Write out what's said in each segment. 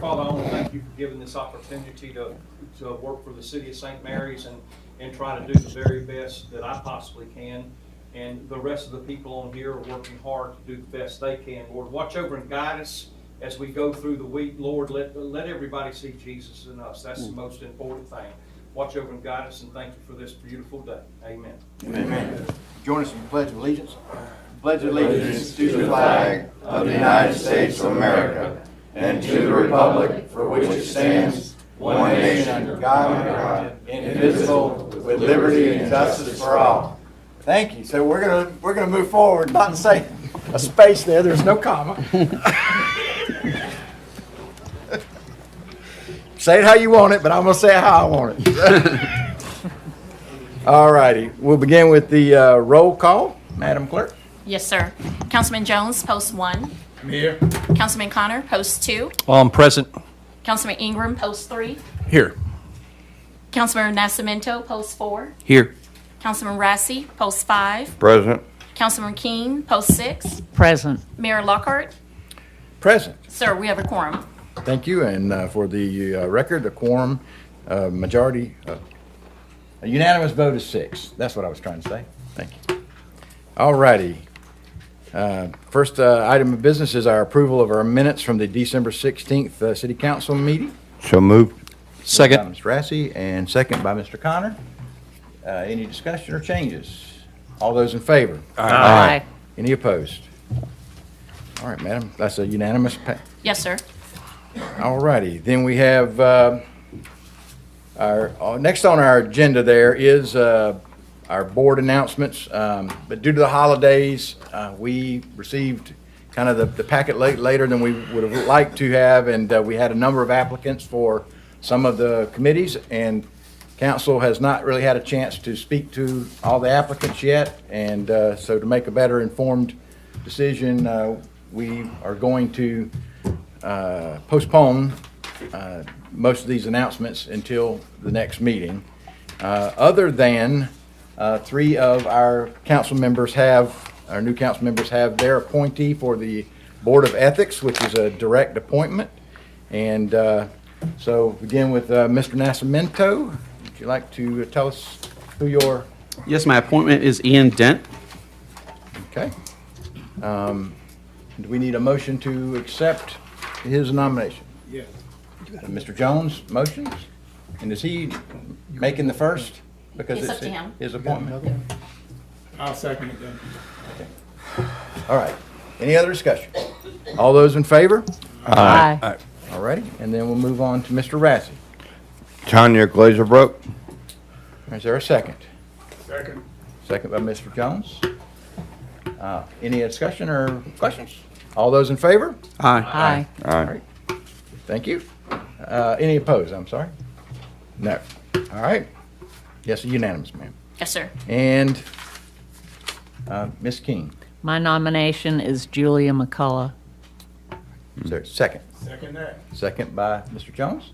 Father, I want to thank you for giving this opportunity to work for the city of St. Mary's and try to do the very best that I possibly can. And the rest of the people on here are working hard to do the best they can. Lord, watch over and guide us as we go through the week. Lord, let everybody see Jesus in us. That's the most important thing. Watch over and guide us, and thank you for this beautiful day. Amen. Amen. Join us in the Pledge of Allegiance. Pledge allegiance to the flag of the United States of America and to the republic for which it stands, one nation under God, indivisible, with liberty and justice for all. Thank you. So we're gonna move forward. Not to say a space there. There's no comma. Say it how you want it, but I'm gonna say it how I want it. All righty. We'll begin with the roll call, Madam Clerk. Yes, sir. Councilman Jones, post 1. I'm here. Councilman Connor, post 2. I'm present. Councilman Ingram, post 3. Here. Councilman Nascimento, post 4. Here. Councilman Rassi, post 5. Present. Councilman Keene, post 6. Present. Mayor Lockhart. Present. Sir, we have a quorum. Thank you. And for the record, the quorum majority, a unanimous vote is 6. That's what I was trying to say. Thank you. All righty. First item of business is our approval of our minutes from the December 16th City Council meeting. So moved. By Second. Mr. Rassi and second by Mr. Connor. Any discussion or changes? All those in favor? Aye. Any opposed? All right, madam. That's a unanimous Yes, sir. All righty, then we have our next on our agenda there is our board announcements. But due to the holidays, we received kind of the packet later than we would have liked to have, and we had a number of applicants for some of the committees, and council has not really had a chance to speak to all the applicants yet, and so to make a better informed decision, we are going to postpone most of these announcements until the next meeting. Other than 3 of our council members our new council members have their appointee for the Board of Ethics, which is a direct appointment. And so begin with Mr. Nascimento. Would you like to tell us who your... Yes, my appointment is Ian Dent. Okay. Do we need a motion to accept his nomination? Yes. Mr. Jones motions, and is he making the first? Because It's up to him. his appointment? I'll second it then. All right. Any other discussion? All those in favor? Aye. All righty, and then we'll move on to Mr. Rassi. Tanya Glazerbrook. Is there a second? Second. Second by Mr. Jones. Any discussion or questions? All those in favor? Aye. Aye. All right. Thank you. Any opposed? I'm sorry. No. All right. Yes, unanimous, ma'am. Yes, sir. And Ms. King. My nomination is Julia McCullough. Is there a second? Second that. Second by Mr. Jones.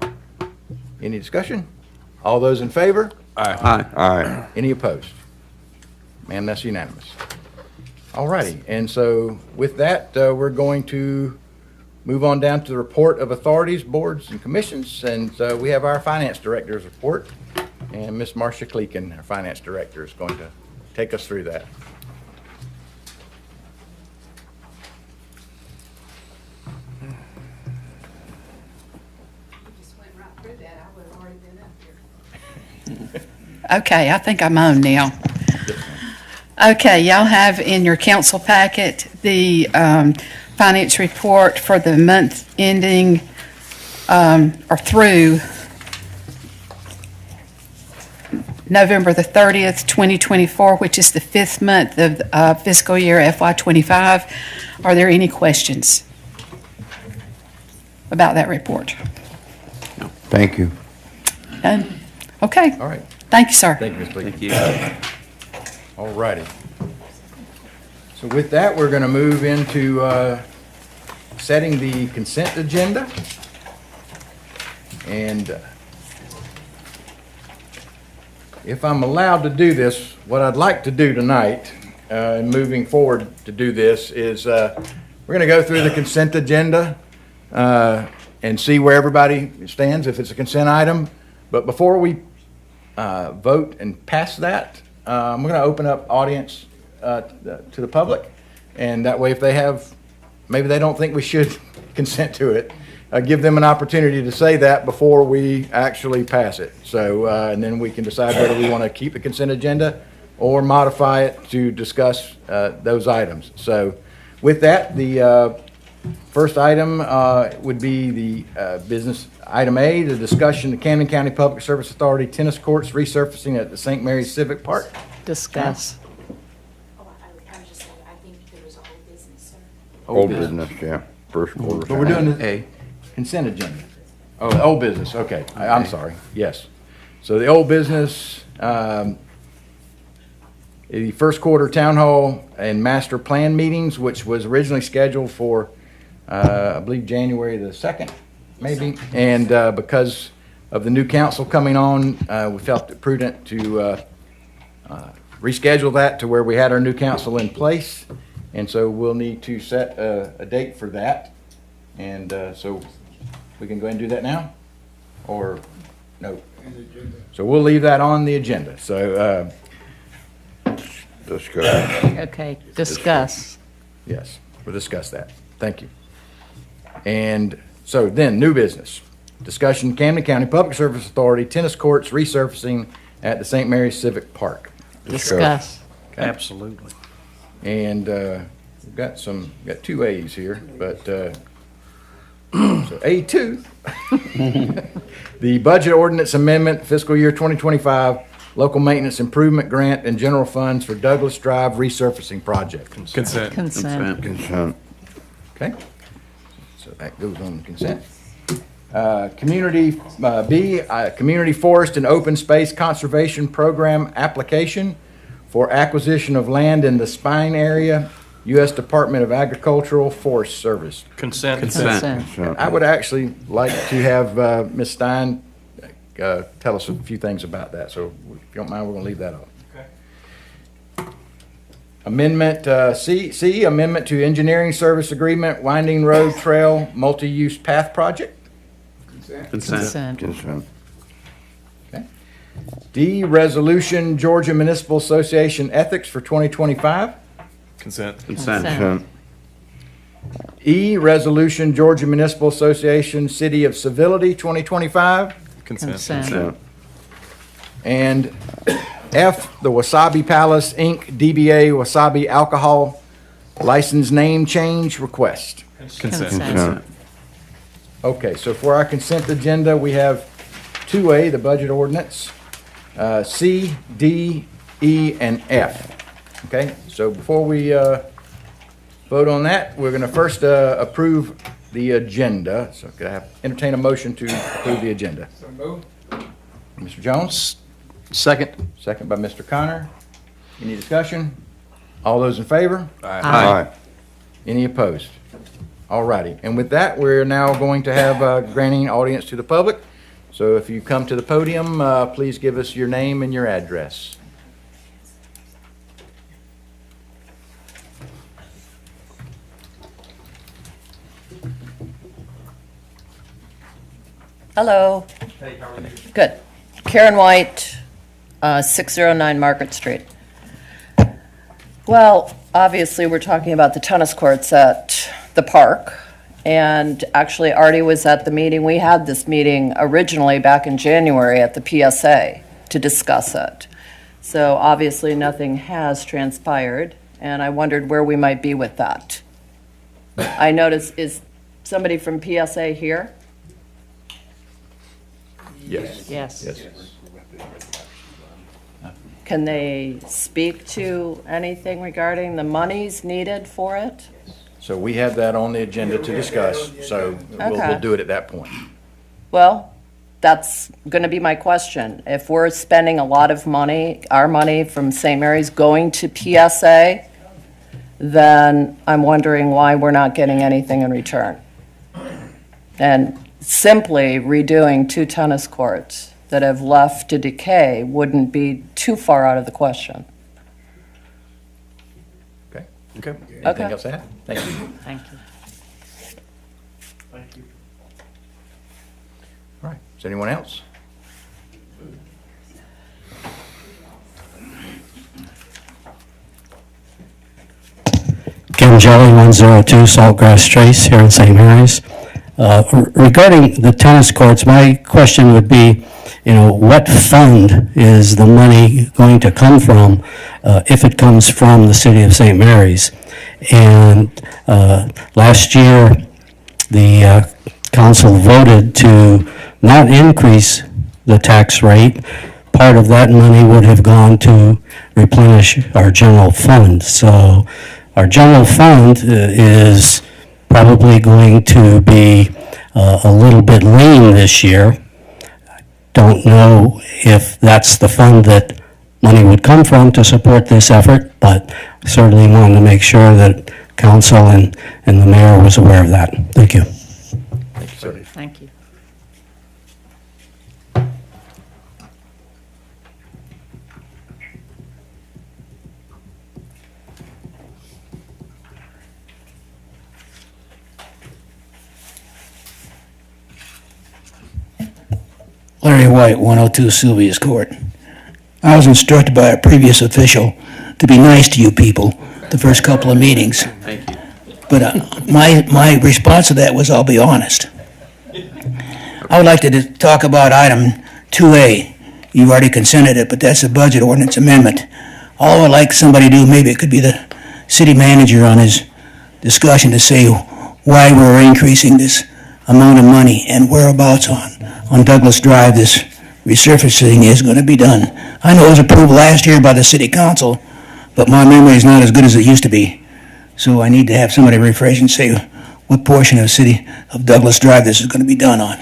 Any discussion? All those in favor? Aye. Aye. Any opposed? Ma'am, that's unanimous. All righty. And so with that, we're going to move on down to the report of authorities, boards, and commissions. And we have our finance director's report. And Ms. Marcia Cleakin, our finance director, is going to take us through that. Okay, I think I'm on now. Okay, y'all have in your council packet the finance report for the month ending or through November the 30th, 2024, which is the 5th month of fiscal year FY25. Are there any questions about that report? Thank you. None? Okay. All right. Thank you, sir. Thank you, Ms. Cleakin. Thank you. All righty. So with that, we're going to move into setting the consent agenda. And if I'm allowed to do this, what I'd like to do tonight, and moving forward to do this, is we're going to go through the consent agenda and see where everybody stands, if it's a consent item. But before we vote and pass that, I'm going to open up audience to the public. And that way, if they have, maybe they don't think we should consent to it, give them an opportunity to say that before we actually pass it. So, and then we can decide whether we want to keep the consent agenda or modify it to discuss those items. So with that, the first item would be the business item A, the discussion of Camden County Public Service Authority tennis courts resurfacing at the St. Mary's Civic Park. Discuss. Oh, I was just saying, I think there was old business, sir. Old business, yeah. First quarter. But we're doing the consent agenda. Oh, the old business, okay. I'm sorry, yes. So the old business, the first quarter town hall and master plan meetings, which was originally scheduled for, I believe, January the 2nd, maybe. And because of the new council coming on, we felt it prudent to reschedule that to where we had our new council in place. And so we'll need to set a date for that. And so we can go ahead and do that now? Or no? So we'll leave that on the agenda. So, Discuss. Okay, discuss. yes, we'll discuss that. Thank you. And so then, new business. Discussion, Camden County Public Service Authority tennis courts resurfacing at the St. Mary's Civic Park. Discuss. Absolutely. And we've got two A's here, but so A2, the budget ordinance amendment fiscal year 2025 local maintenance improvement grant and general funds for Douglas Drive resurfacing project. Consent. Consent. Consent. Okay, so that goes on consent. Community B, Community Forest and Open Space Conservation Program application for acquisition of land in the Spine area, U.S. Department of Agricultural Forest Service. Consent. Consent. Consent. I would actually like to have Ms. Stein tell us a few things about that. So if you don't mind, we're going to leave that on. Okay. Amendment C, amendment to engineering service agreement, Winding Road Trail Multi-Use Path Project. Consent. Consent. Consent. Okay. D, resolution Georgia Municipal Association Ethics for 2025. Consent. Consent. Consent. E, resolution Georgia Municipal Association City of Civility 2025. Consent. Consent. And F, the Wasabi Palace Inc., DBA Wasabi Alcohol License Name Change Request. Consent. Consent. Okay, so for our consent agenda, we have 2A, the budget ordinance, C, D, E, and F. Okay, so before we vote on that, we're going to first approve the agenda. So could I entertain a motion to approve the agenda? So move. Mr. Jones? Second. Second by Mr. Connor. Any discussion? All those in favor? Aye. Any opposed? All righty. And with that, we're now going to have granting audience to the public. So if you come to the podium, please give us your name and your address. Hello. Hey, how are you? Good. Karen White, 609 Margaret Street. Well, obviously, we're talking about the tennis courts at the park. And actually, Artie was at the meeting. We had this meeting originally back in January at the PSA to discuss it. So obviously, nothing has transpired, and I wondered where we might be with that. I noticed, is somebody from PSA here? Yes. Yes. Yes. Can they speak to anything regarding the monies needed for it? So we have that on the agenda to discuss, so we'll Okay. do it at that point. Well, that's going to be my question. If we're spending a lot of money, our money from St. Mary's going to PSA, then I'm wondering why we're not getting anything in return. And simply redoing 2 tennis courts that have left to decay wouldn't be too far out of the question. Okay? Okay. Anything else to add? Thank you. Thank you. Thank you. All right, is there anyone else? Ken Jelly, 102 Saltgrass Trace here in St. Mary's. Regarding the tennis courts, my question would be, what fund is the money going to come from, if it comes from the city of St. Mary's? And last year, the council voted to not increase the tax rate. Part of that money would have gone to replenish our general fund. So our general fund is probably going to be a little bit lean this year. Don't know if that's the fund that money would come from to support this effort, but certainly wanted to make sure that council and the mayor was aware of that. Thank you. Thank you, sir. Thank you. Larry White, 102 Sylvia's Court. I was instructed by a previous official to be nice to you people the first couple of meetings. Thank you. But my response to that was, I'll be honest. I would like to talk about item 2A. You've already consented it, but that's a budget ordinance amendment. All I would like somebody to do, maybe it could be the city manager on his discussion, to say why we're increasing this amount of money and whereabouts on Douglas Drive this resurfacing is going to be done. I know it was approved last year by the city council, but my memory is not as good as it used to be. So I need to have somebody rephrase and say what portion of the city of Douglas Drive this is going to be done on.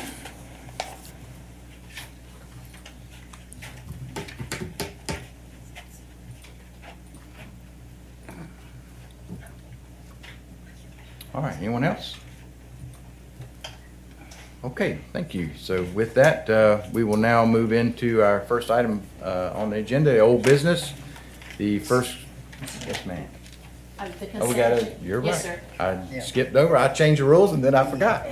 All right, anyone else? Okay, thank you. So with that, we will now move into our first item on the agenda, old business. The first, yes, ma'am. Oh, we got to, you're right. Yes, sir. I skipped over, I changed the rules and then I forgot.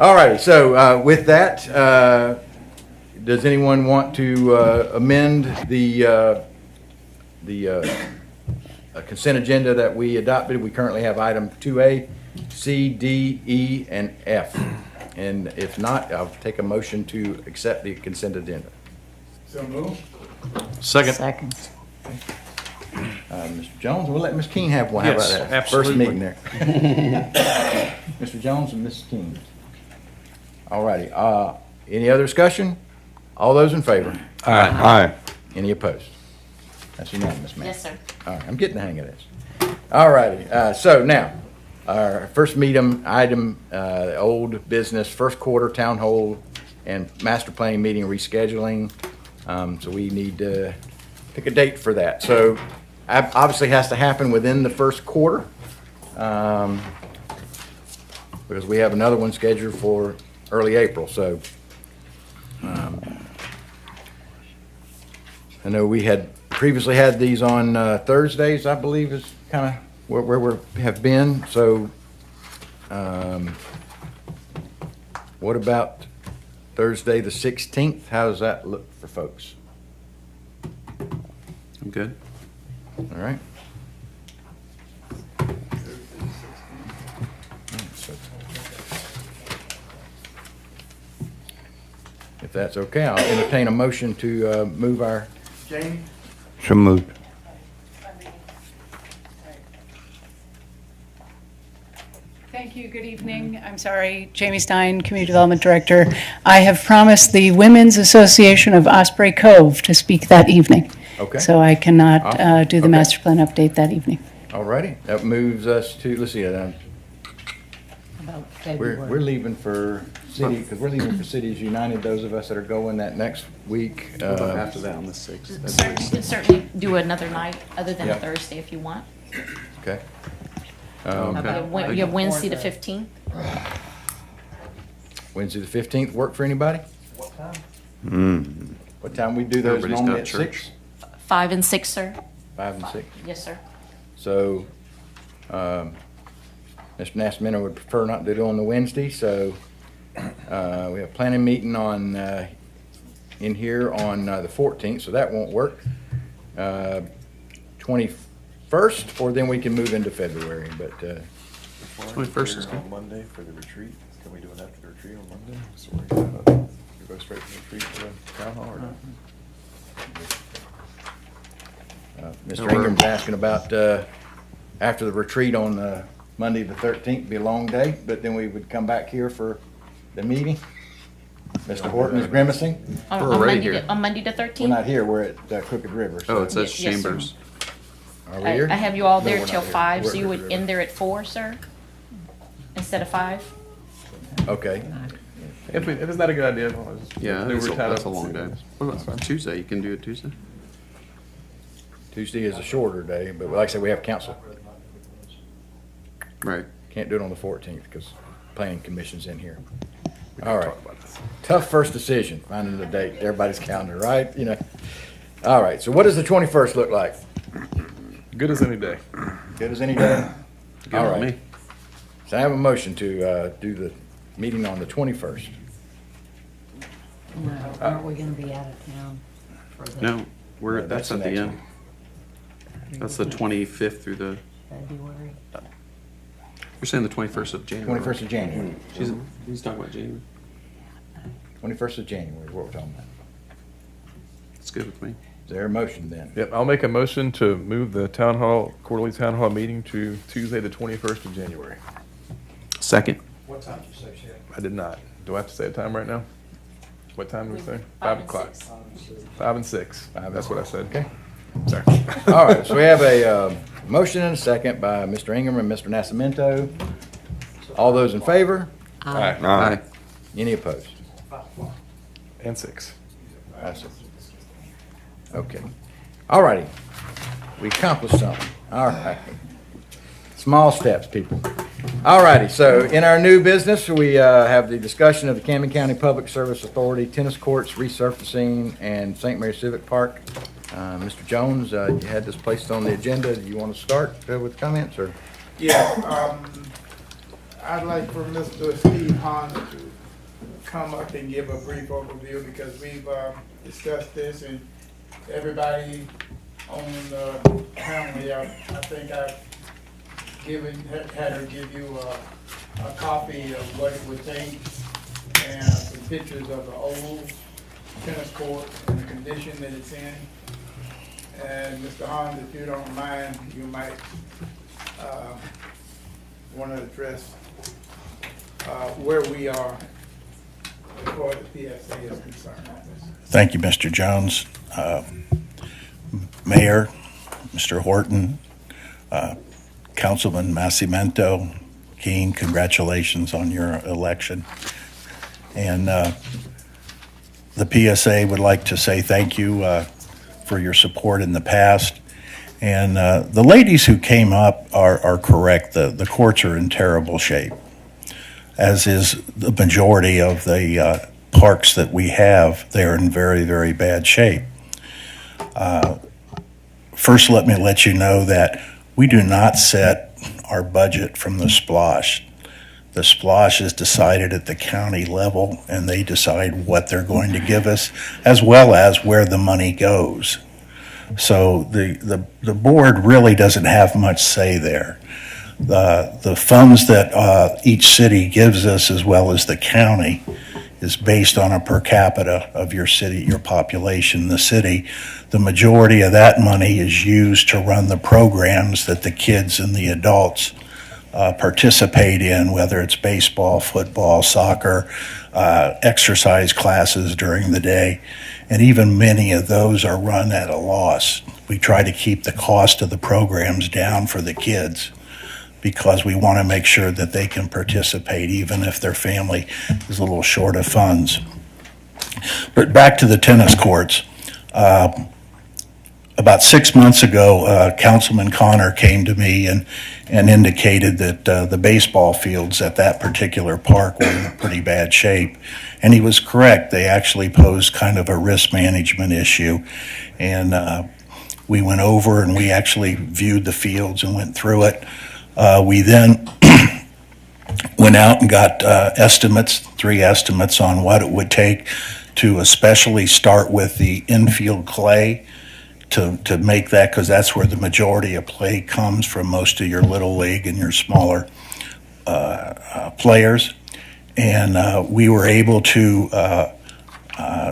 All righty, so with that, does anyone want to amend the consent agenda that we adopted? We currently have item 2A, C, D, E, and F. And if not, I'll take a motion to accept the consent agenda. So move. Second. Second. Mr. Jones, we'll let Ms. King have one. How about Yes, that? absolutely. First meeting there. Mr. Jones and Ms. King. All righty. Any other discussion? All those in favor? Aye. Any opposed? That's unanimous, ma'am. Yes, sir. All right, I'm getting the hang of this. All righty. So now, our first item, old business, first quarter town hall and master planning meeting rescheduling. So we need to pick a date for that. So obviously has to happen within the first quarter, because we have another one scheduled for early April. So I know we had previously had these on Thursdays, I believe is kind of where we have been. So what about Thursday the 16th? How does that look for folks? I'm good. All right. If that's okay, I'll entertain a motion to move our, Jamie? So moved. Thank you. Good evening. I'm sorry, Jamie Stein, Community Development Director. I have promised the Women's Association of Osprey Cove to speak that evening. Okay. So I cannot do the Okay. master plan update that evening. All righty. That moves us to, let's see, About we're February. leaving for city, because we're leaving for Cities United, those of us that are going that next week. After that on the 6th. You can certainly do another night other than a Yeah. Thursday if you want. Okay. Okay. You have Wednesday the 15th. Wednesday the 15th, work for anybody? Mm. What time we do those Everybody's normally got at church. 6? 5 and 6, sir. 5 and 6. Yes, sir. So, Mr. Nasmino would prefer not to do it on the Wednesday, so We have planning meeting on, in here on the 14th, so that won't work. 21st, or then we can move into February, but, 21st is good. On Monday for the retreat. Can we do it after the retreat on Monday? So we go straight from the retreat to the town hall or not? Mr. Ingram's asking about, after the retreat on, Monday the 13th, be a long day, but then we would come back here for the meeting. Mr. Horton is grimacing. On- We're on already Monday here. the- On Monday the We're 13th? not here, we're at Crooked River. so- Oh, it says Yes, sir. Chambers. Are we here? I have you all No, there we're till not here. 5, We're so at you Crooked would River. end there at 4, sir? Instead of 5? Okay. If it's not a good idea, I'll just. Yeah, we're tied that's up a long at day. 6. What about Tuesday? You can do it Tuesday? Tuesday is a shorter day, but like I said, we have council. Right. Can't do it on the 14th because planning commission's in here. All right. Tough first decision, finding the date, everybody's calendar, right? You know. All right, so what does the 21st look like? Good as any day. Good as any day? Good All with right. me. So I have a motion to do the meeting on the 21st. No, aren't we gonna be out of town for the No, No, that's that's at the the next end. That's the 25th through the, February? you're saying the 21st of January. 21st of January. He's talking about January. 21st of January is what we're talking about. It's good with me. Is there a motion then? Yep, I'll make a motion to move the quarterly town hall meeting to Tuesday, the 21st of January. Second. What time did you say, Chad? I did not. Do I have to say a time right now? What time did we say? 5 5 and o'clock. 6. 5 and 6. and That's what I said. Okay. Sorry. All right, so we have a motion and a second by Mr. Ingram and Mr. Nascimento. All those in favor? Aye. Aye. Any opposed? And 6. That's it. Okay. All righty. We accomplished something. All right. Small steps, people. All righty, so in our new business, we have the discussion of the Camden County Public Service Authority tennis courts resurfacing and St. Mary Civic Park. Mr. Jones, you had this placed on the agenda. Do you want to start with comments, or? Yeah, I'd like for Mr. Steve Hahn to come up and give a brief overview because we've discussed this and everybody on the panel, I think I've had her give you a copy of what it would take and some pictures of the old tennis court and the condition that it's in. And Mr. Hahn, if you don't mind, you might want to address where we are as far as the PSA is concerned on this. Thank you, Mr. Jones. Mayor, Mr. Horton, Councilman Nascimento, Keene, congratulations on your election. And the PSA would like to say thank you for your support in the past. And the ladies who came up are correct. The courts are in terrible shape, as is the majority of the parks that we have. They're in very, very bad shape. First, let me let you know that we do not set our budget from the splosh. The splosh is decided at the county level, and they decide what they're going to give us, as well as where the money goes. So the board really doesn't have much say there. The funds that each city gives us, as well as the county, is based on a per capita of your city, your population, the city. The majority of that money is used to run the programs that the kids and the adults participate in, whether it's baseball, football, soccer, exercise classes during the day. And even many of those are run at a loss. We try to keep the cost of the programs down for the kids because we want to make sure that they can participate even if their family is a little short of funds. But back to the tennis courts. About 6 months ago, Councilman Connor came to me and indicated that the baseball fields at that particular park were in pretty bad shape. And he was correct. They actually posed kind of a risk management issue. And we went over and we actually viewed the fields and went through it. We then went out and got three estimates on what it would take to especially start with the infield clay to make that, because that's where the majority of play comes from, most of your little league and your smaller players. And we were able to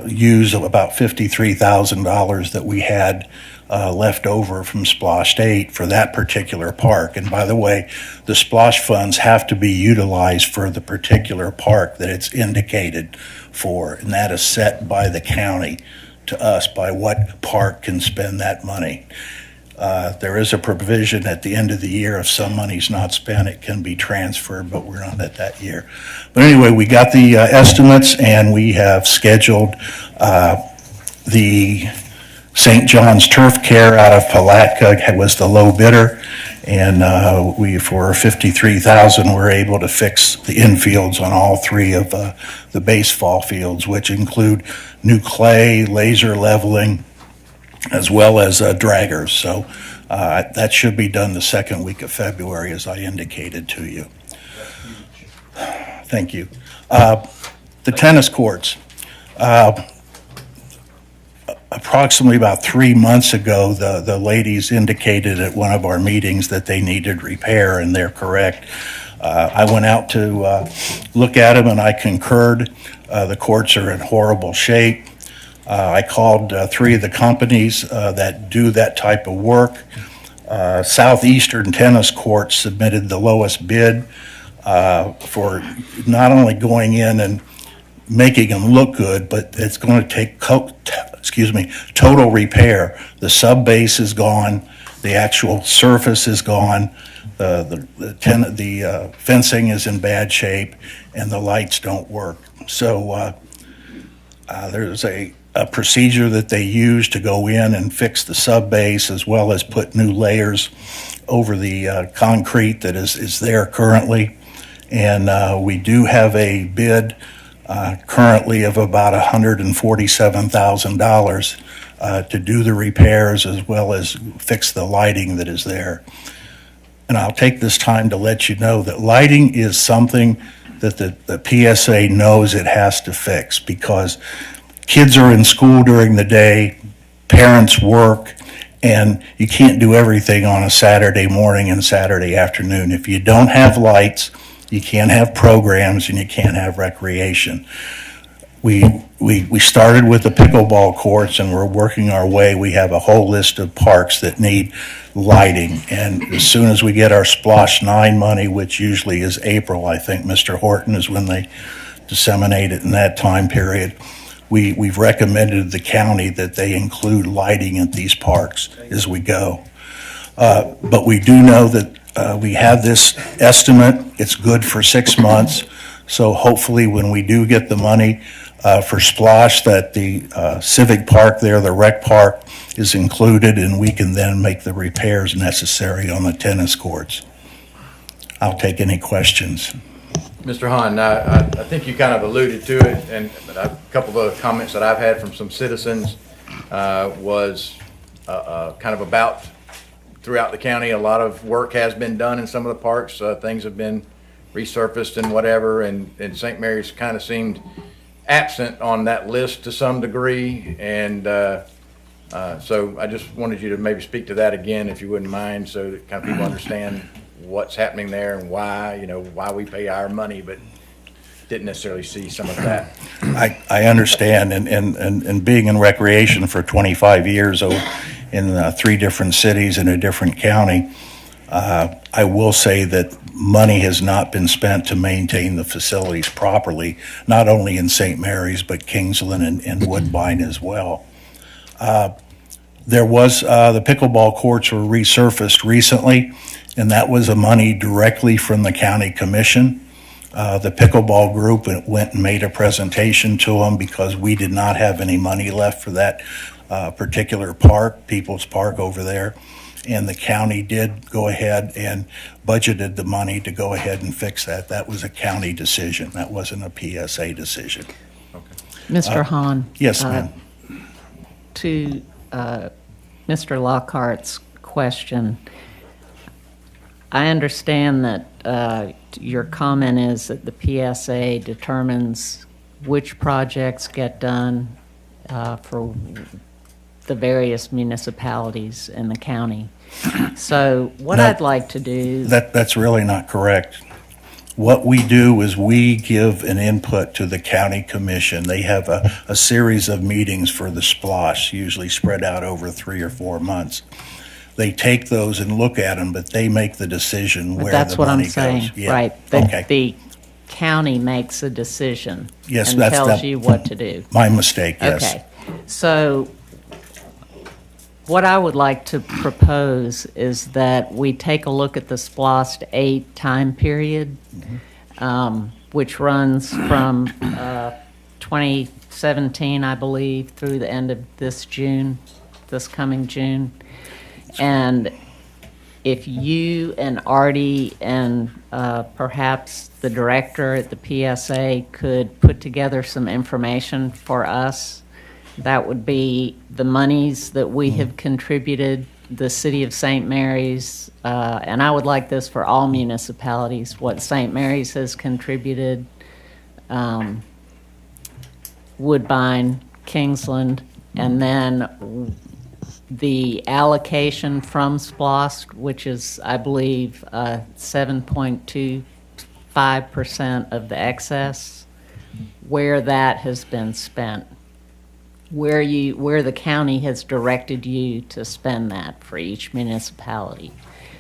use about $53,000 that we had left over from Splosh 8 for that particular park. And by the way, the Splosh funds have to be utilized for the particular park that it's indicated for, and that is set by the county to us by what park can spend that money. There is a provision at the end of the year, if some money's not spent, it can be transferred, but we're not at that year. But anyway, we got the estimates, and we have scheduled the St. John's Turf Care out of Palatka was the low bidder, and we, for $53,000, were able to fix the infields on all three of the baseball fields, which include new clay, laser leveling, as well as draggers. So that should be done the second week of February, as I indicated to you. Thank you. The tennis courts. Approximately about 3 months ago, the ladies indicated at one of our meetings that they needed repair, and they're correct. I went out to look at them, and I concurred. The courts are in horrible shape. I called three of the companies that do that type of work. Southeastern Tennis Court submitted the lowest bid for not only going in and making them look good, but it's going to take total repair. The sub base is gone, the actual surface is gone, the fencing is in bad shape, and the lights don't work. So there's a procedure that they use to go in and fix the sub base, as well as put new layers over the concrete that is there currently. And we do have a bid currently of about $147,000 to do the repairs, as well as fix the lighting that is there. And I'll take this time to let you know that lighting is something that the PSA knows it has to fix, because kids are in school during the day, parents work, and you can't do everything on a Saturday morning and Saturday afternoon. If you don't have lights, you can't have programs, and you can't have recreation. We started with the pickleball courts, and we're working our way. We have a whole list of parks that need lighting, and as soon as we get our Splosh 9 money, which usually is April, I think Mr. Horton is when they disseminate it in that time period, we've recommended the county that they include lighting at these parks as we go. But we do know that we have this estimate. It's good for 6 months. So hopefully when we do get the money for Splosh, that the civic park there, the rec park, is included, and we can then make the repairs necessary on the tennis courts. I'll take any questions. Mr. Hahn, I think you kind of alluded to it, but a couple of comments that I've had from some citizens was kind of about throughout the county. A lot of work has been done in some of the parks. Things have been resurfaced and whatever, and St. Mary's kind of seemed absent on that list to some degree. And so I just wanted you to maybe speak to that again, if you wouldn't mind, so that kind of people understand what's happening there and why, why we pay our money, but didn't necessarily see some of that. I understand, and being in recreation for 25 years in 3 different cities in a different county, I will say that money has not been spent to maintain the facilities properly, not only in St. Mary's, but Kingsland and Woodbine as well. There was, the pickleball courts were resurfaced recently, and that was a money directly from the county commission. The pickleball group went and made a presentation to them because we did not have any money left for that particular park, People's Park over there. And the county did go ahead and budgeted the money to go ahead and fix that. That was a county decision. That wasn't a PSA decision. Okay. Mr. Hahn. Yes, ma'am. To Mr. Lockhart's question, I understand that your comment is that the PSA determines which projects get done for the various municipalities in the county. So what No. I'd like to do, That's really not correct. What we do is we give an input to the county commission. They have a series of meetings for the SPLOST, usually spread out over 3 or 4 months. They take those and look at them, but they make the decision but where that's the what I'm money saying, goes. Yeah. right? Okay. The county makes a decision Yes, and that's tells the- you what to do. My mistake, yes. Okay, so what I would like to propose is that we take a look at the SPLOST 8 time period, which runs from 2017, I believe, through the end of this coming June. And if you and Artie and perhaps the director at the PSA could put together some information for us, that would be the monies that we have contributed, the city of St. Mary's, and I would like this for all municipalities, what St. Mary's has contributed, Woodbine, Kingsland, and then the allocation from SPLOST, which is, I believe, 7.25% of the excess, where that has been spent. Where the county has directed you to spend that for each municipality,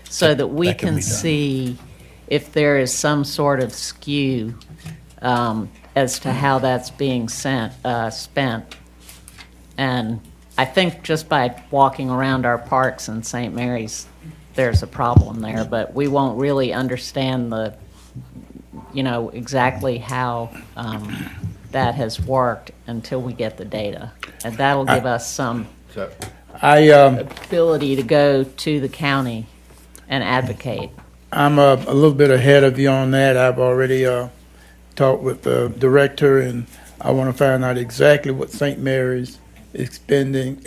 so that we That can can be done. see if there is some sort of skew as to how that's being spent. And I think just by walking around our parks in St. Mary's, there's a problem there, but we won't really understand exactly how that has worked until we get the data. And that'll give us some ability to go to the county and advocate. I'm a little bit ahead of you on that. I've already talked with the director, and I want to find out exactly what St. Mary's is spending,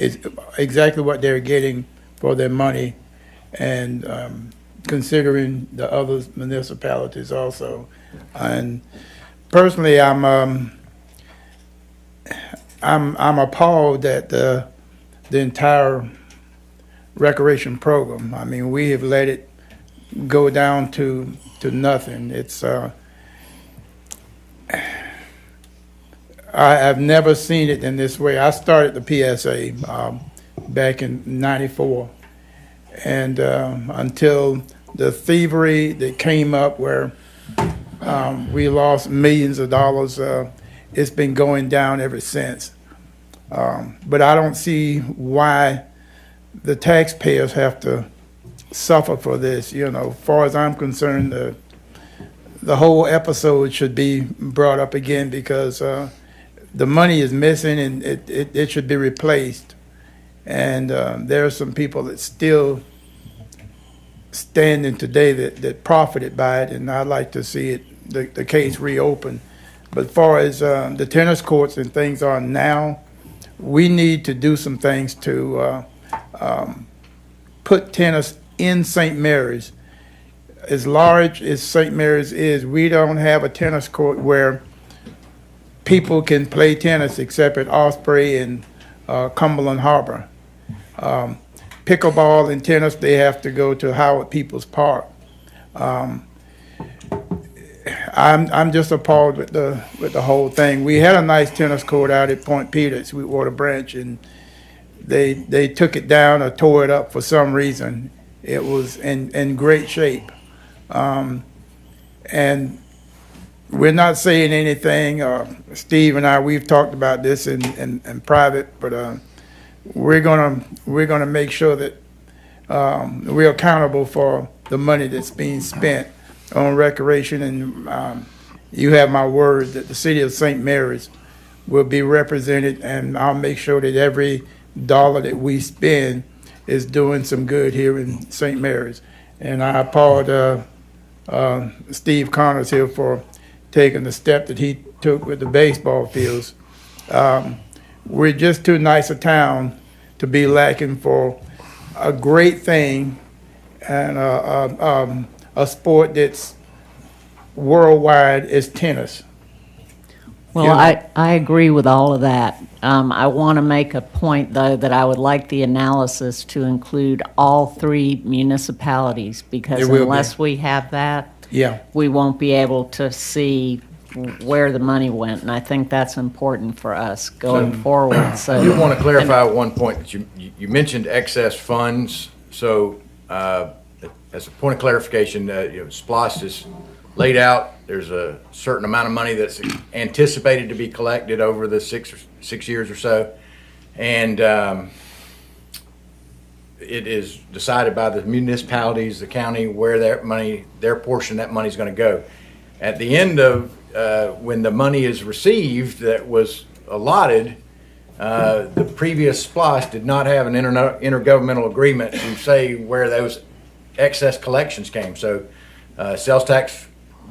exactly what they're getting for their money, and considering the other municipalities also. And personally, I'm appalled at the entire recreation program. I mean, we have let it go down to nothing. It's I've never seen it in this way. I started the PSA back in '94, and until the thievery that came up where we lost millions of dollars, it's been going down ever since. But I don't see why the taxpayers have to suffer for this. As far as I'm concerned, the whole episode should be brought up again, because the money is missing and it should be replaced. And there are some people that still standing today that profited by it, and I'd like to see it, the case reopened. But as far as the tennis courts and things are now, we need to do some things to put tennis in St. Mary's. As large as St. Mary's is, we don't have a tennis court where people can play tennis except at Osprey and Cumberland Harbor. Pickleball and tennis, they have to go to Howard Peoples Park. I'm just appalled with the whole thing. We had a nice tennis court out at Point Peter, Sweetwater Branch, and they took it down or tore it up for some reason. It was in great shape. And we're not saying anything. Steve and I, we've talked about this in private, but we're gonna make sure that we're accountable for the money that's being spent on recreation. And you have my word that the city of St. Mary's will be represented, and I'll make sure that every dollar that we spend is doing some good here in St. Mary's. And I applaud Steve Connors here for taking the step that he took with the baseball fields. We're just too nice a town to be lacking for a great thing and a sport that's worldwide is tennis. Well, Yeah. I agree with all of that. I want to make a point, though, that I would like the analysis to include all 3 municipalities, because It will be. unless we have that, Yeah. we won't be able to see where the money went, and I think that's important for us going forward, I so. do want to clarify one point that you mentioned excess funds. So, as a point of clarification, SPOS is laid out. There's a certain amount of money that's anticipated to be collected over the 6 years or so. And, it is decided by the municipalities, the county, where their portion of that money is going to go. At the end of, when the money is received that was allotted, the previous SPOS did not have an intergovernmental agreement to say where those excess collections came. So, sales tax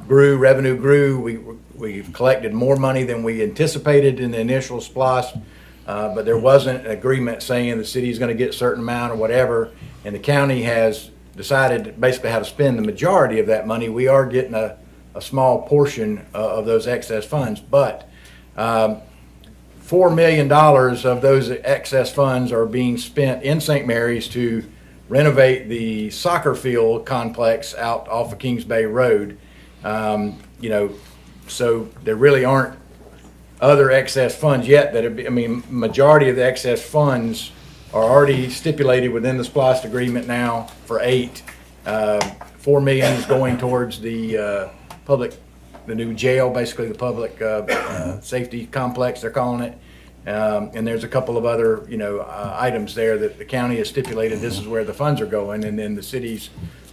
grew, revenue grew. We collected more money than we anticipated in the initial SPOS, but there wasn't an agreement saying the city's going to get a certain amount or whatever. And the county has decided basically how to spend the majority of that money. We are getting a small portion of those excess funds, but $4 million of those excess funds are being spent in St. Mary's to renovate the soccer field complex out off of Kings Bay Road. So there really aren't other excess funds yet majority of the excess funds are already stipulated within the SPOS agreement now for 8. $4 million is going towards the new jail, basically the public safety complex, they're calling it. And there's a couple of other, items there that the county has stipulated this is where the funds are going, and then the city's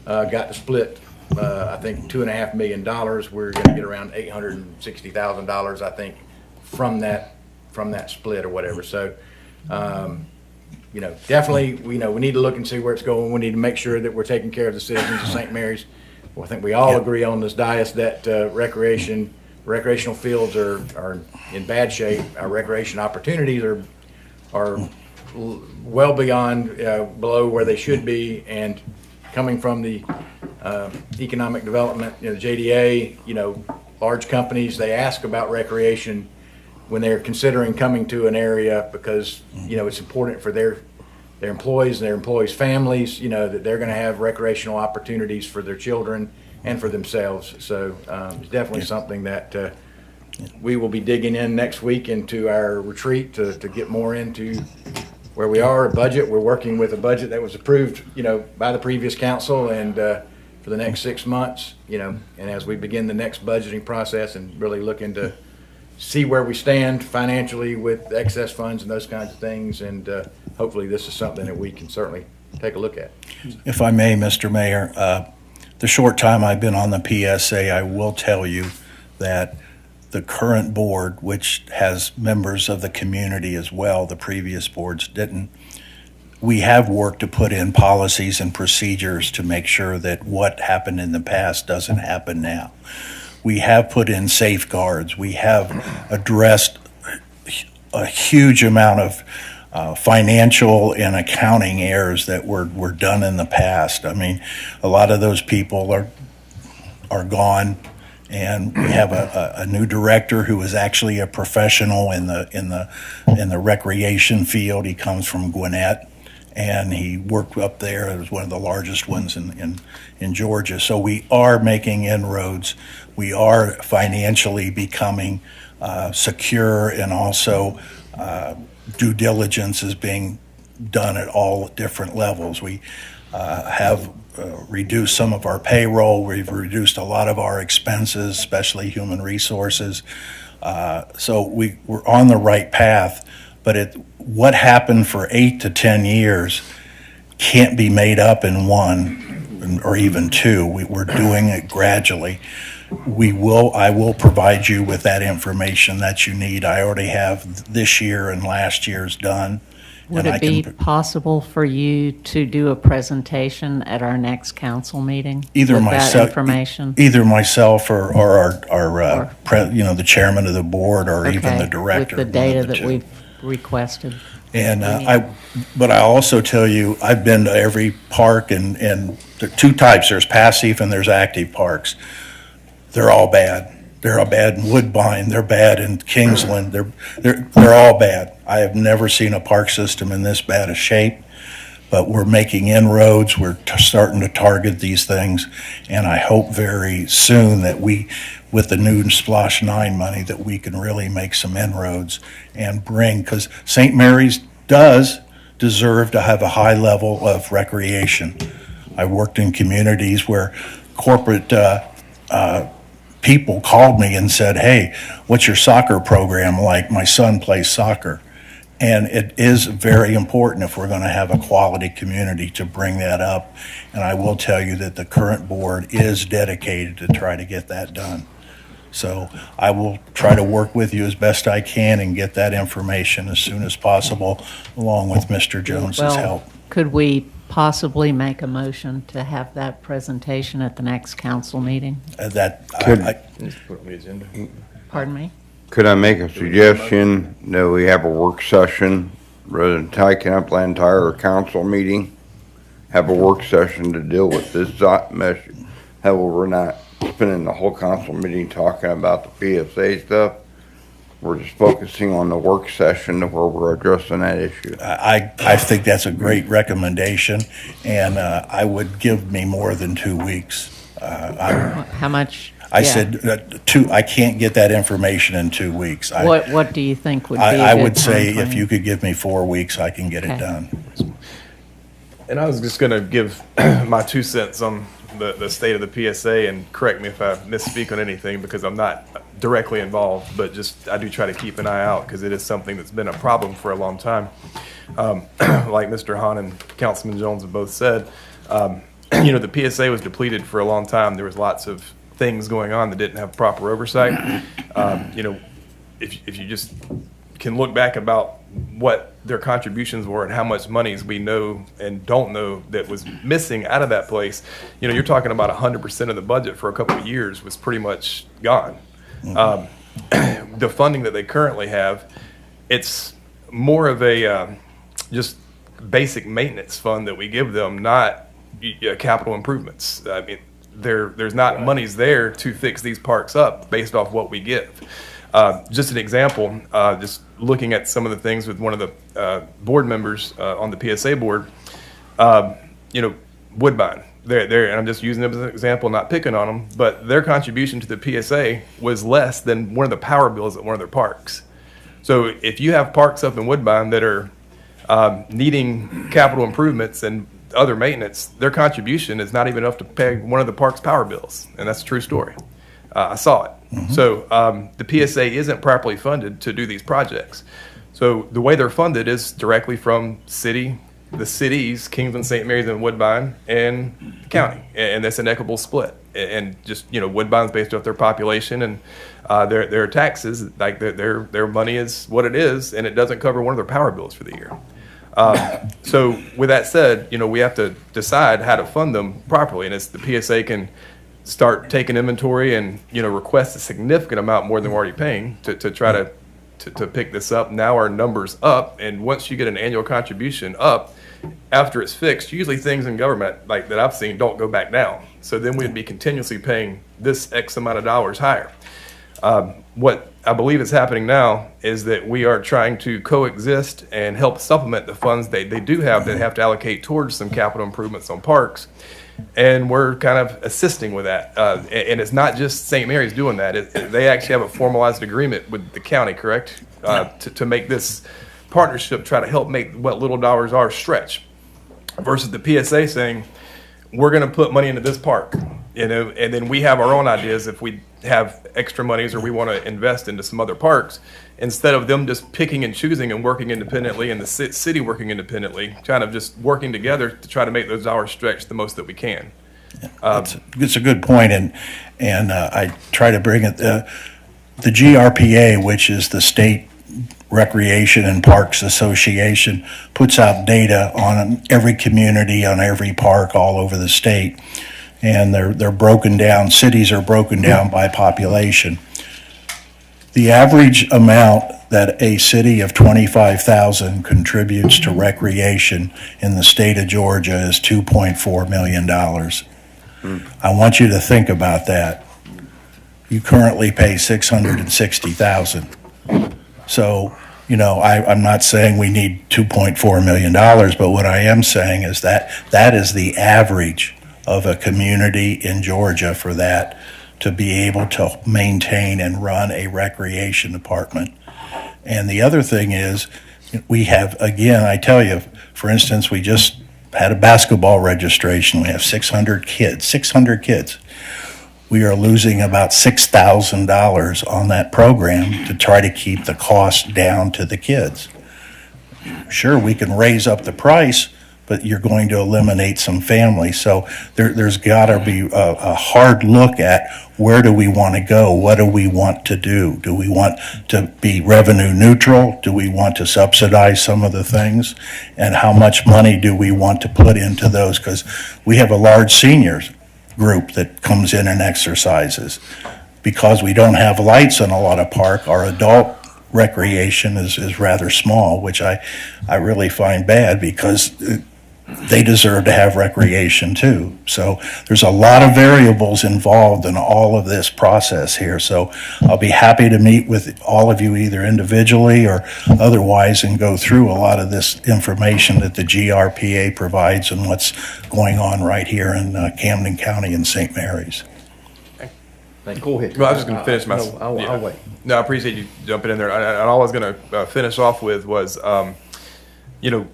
got to split, I think, $2.5 million. We're going to get around $860,000, I think, from that split or whatever. So, definitely, we need to look and see where it's going. We need to make sure that we're taking care of the citizens of St. Mary's. Well, I think we all agree on this dais that recreational fields are in bad shape. Our recreation opportunities are well beyond, below where they should be. And coming from the economic development, JDA, large companies, they ask about recreation when they're considering coming to an area because, it's important for their employees and their employees' families, that they're going to have recreational opportunities for their children and for themselves. So it's definitely something that we will be digging in next week into our retreat to get more into where we are. Budget, we're working with a budget that was approved, by the previous council and for the next 6 months, and as we begin the next budgeting process and really looking to see where we stand financially with excess funds and those kinds of things. And hopefully this is something that we can certainly take a look at. If I may, Mr. Mayor, the short time I've been on the PSA, I will tell you that the current board, which has members of the community as well, the previous boards didn't, we have worked to put in policies and procedures to make sure that what happened in the past doesn't happen now. We have put in safeguards. We have addressed a huge amount of financial and accounting errors that were done in the past. I mean, a lot of those people are gone, and we have a new director who is actually a professional in the recreation field. He comes from Gwinnett, and he worked up there. It was one of the largest ones in Georgia. So we are making inroads. We are financially becoming secure, and also due diligence is being done at all different levels. We have reduced some of our payroll. We've reduced a lot of our expenses, especially human resources. So we're on the right path. But what happened for 8 to 10 years can't be made up in 1 or even 2. We're doing it gradually. I will provide you with that information that you need. I already have this year and last year's done. Would it be possible for you to do a presentation at our next council meeting? Either with myself, that information? Either myself or the chairman of the board, or even the director. With the data that we've requested. And but I also tell you, I've been to every park, and there are 2 types. There's passive and there's active parks. they're all bad. They're all bad in Woodbine, they're bad in Kingsland, they're all bad. I have never seen a park system in this bad a shape, but we're making inroads, we're starting to target these things, and I hope very soon that we, with the new Splash 9 money, that we can really make some inroads and bring, because St. Mary's does deserve to have a high level of recreation. I worked in communities where corporate people called me and said, hey, what's your soccer program like? My son plays soccer. And it is very important if we're going to have a quality community to bring that up. And I will tell you that the current board is dedicated to try to get that done. So I will try to work with you as best I can and get that information as soon as possible, along with Mr. Jones's help. Could we possibly make a motion to have that presentation at the next council meeting? Pardon me? Could I make a suggestion that we have a work session rather than taking up the entire council meeting? Have a work session to deal with this message. However, we're not spending the whole council meeting talking about the PSA stuff. We're just focusing on the work session where we're addressing that issue. I think that's a great recommendation, and I would give me more than 2 weeks. How much? I said two. I can't get that information in 2 weeks. What do you think would be I a good would say timeframe? if you could give me 4 weeks, I can get Okay. it done. And I was just going to give my 2 cents on the state of the PSA, and correct me if I misspeak on anything because I'm not directly involved, but just I do try to keep an eye out because it is something that's been a problem for a long time. Like Mr. Hahn and Councilman Jones have both said, the PSA was depleted for a long time. There was lots of things going on that didn't have proper oversight. If you just can look back about what their contributions were and how much monies we know and don't know that was missing out of that place, you're talking about 100% of the budget for a couple of years was pretty much gone. The funding that they currently have, it's more of a just basic maintenance fund that we give them, not capital improvements. I mean, there's not monies there to fix these parks up based off what we give. Just an example, just looking at some of the things with one of the board members on the PSA board, Woodbine. And I'm just using them as an example, not picking on them, but their contribution to the PSA was less than one of the power bills at one of their parks. So if you have parks up in Woodbine that are needing capital improvements and other maintenance, their contribution is not even enough to pay one of the park's power bills, and that's a true story. I saw it. So the PSA isn't properly funded to do these projects. So the way they're funded is directly from the cities, Kingsland, St. Mary's, and Woodbine, and the county, and that's an equitable split. And just Woodbine's based off their population and their taxes, like their money is what it is, and it doesn't cover one of their power bills for the year. So with that said, we have to decide how to fund them properly, and it's the PSA can start taking inventory and request a significant amount more than we're already paying to try to pick this up. Now our number's up, and once you get an annual contribution up, after it's fixed, usually things in government like that I've seen don't go back down. So then we'd be continuously paying this X amount of dollars higher. What I believe is happening now is that we are trying to coexist and help supplement the funds they do have that have to allocate towards some capital improvements on parks. And we're kind of assisting with that. And it's not just St. Mary's doing that. They actually have a formalized agreement with the county, correct? To make this partnership try to help make what little dollars are stretch. Versus the PSA saying, we're going to put money into this park, and then we have our own ideas if we have extra monies or we want to invest into some other parks, instead of them just picking and choosing and working independently and the city working independently, kind of just working together to try to make those dollars stretch the most that we can. It's a good point, and I try to bring it. The GRPA, which is the State Recreation and Parks Association, puts out data on every community, on every park all over the state, and they're broken down. Cities are broken down by population. The average amount that a city of 25,000 contributes to recreation in the state of Georgia is $2.4 million. I want you to think about that. you currently pay $660,000. So, you know, I'm not saying we need $2.4 million, but what I am saying is that that is the average of a community in Georgia for that to be able to maintain and run a recreation department. And the other thing is, we have, again, I tell you, for instance, we just had a basketball registration. We have 600 kids. We are losing about $6,000 on that program to try to keep the cost down to the kids. Sure, we can raise up the price, but you're going to eliminate some families. So there's got to be a hard look at where do we want to go? What do we want to do? Do we want to be revenue neutral? Do we want to subsidize some of the things? And how much money do we want to put into those? Because we have a large seniors group that comes in and exercises. Because we don't have lights in a lot of park, our adult recreation is rather small, which I really find bad because they deserve to have recreation too. So there's a lot of variables involved in all of this process here. So I'll be happy to meet with all of you either individually or otherwise and go through a lot of this information that the GRPA provides and what's going on right here in Camden County and St. Mary's. Go ahead. Well, I was just going to finish my. No, I'll wait. No, I appreciate you jumping in there. And all I was going to finish off with was, you know,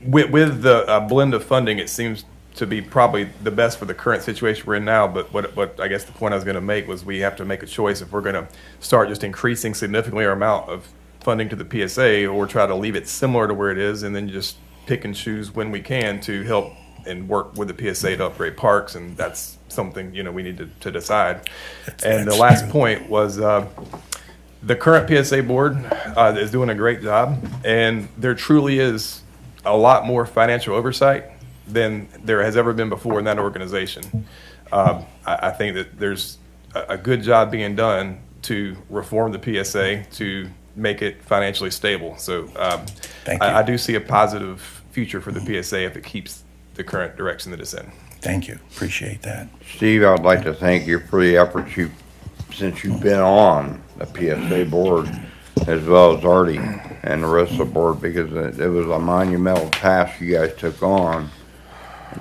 with the blend of funding, it seems to be probably the best for the current situation we're in now. But what I guess the point I was going to make was we have to make a choice if we're going to start just increasing significantly our amount of funding to the PSA, or try to leave it similar to where it is, and then just pick and choose when we can to help and work with the PSA to upgrade parks. And that's something, you know, we need to decide. And the last point was the current PSA board is doing a great job, and there truly is a lot more financial oversight than there has ever been before in that organization. I think that there's a good job being done to reform the PSA to make it financially stable. So I do see a positive future for the PSA if it keeps the current direction that it's in. Thank you. Appreciate that. Steve, I'd like to thank you for the efforts since you've been on the PSA board, as well as Artie and the rest of the board, because it was a monumental task you guys took on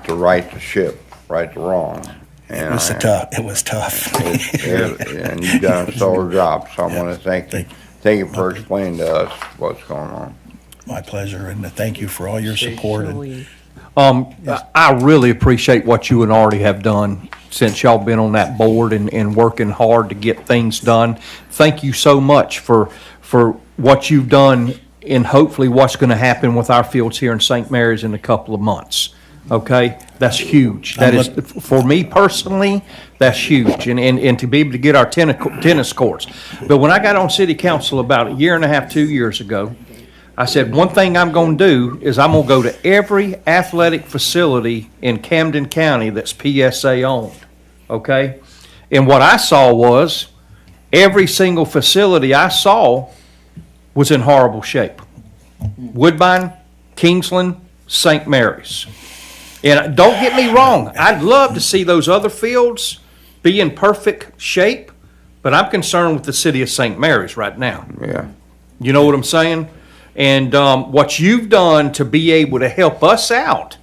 to right the ship, right the wrong. And It was tough. And you've done a stellar job, so I want to thank you. Thank you for explaining to us what's going on. My pleasure, and thank you for all your support. I really appreciate what you and Artie have done since y'all been on that board and working hard to get things done. Thank you so much for what you've done and hopefully what's going to happen with our fields here in St. Mary's in a couple of months. Okay? That's huge. That is, for me personally, that's huge. And to be able to get our tennis courts. But when I got on city council about a year and a half, 2 years ago, I said, one thing I'm going to do is I'm going to go to every athletic facility in Camden County that's PSA owned, okay? And what I saw was every single facility I saw was in horrible shape. Woodbine, Kingsland, St. Mary's. And don't get me wrong, I'd love to see those other fields be in perfect shape, but I'm concerned with the city of St. Mary's right now. Yeah. You know what I'm saying? And what you've done to be able to help us out,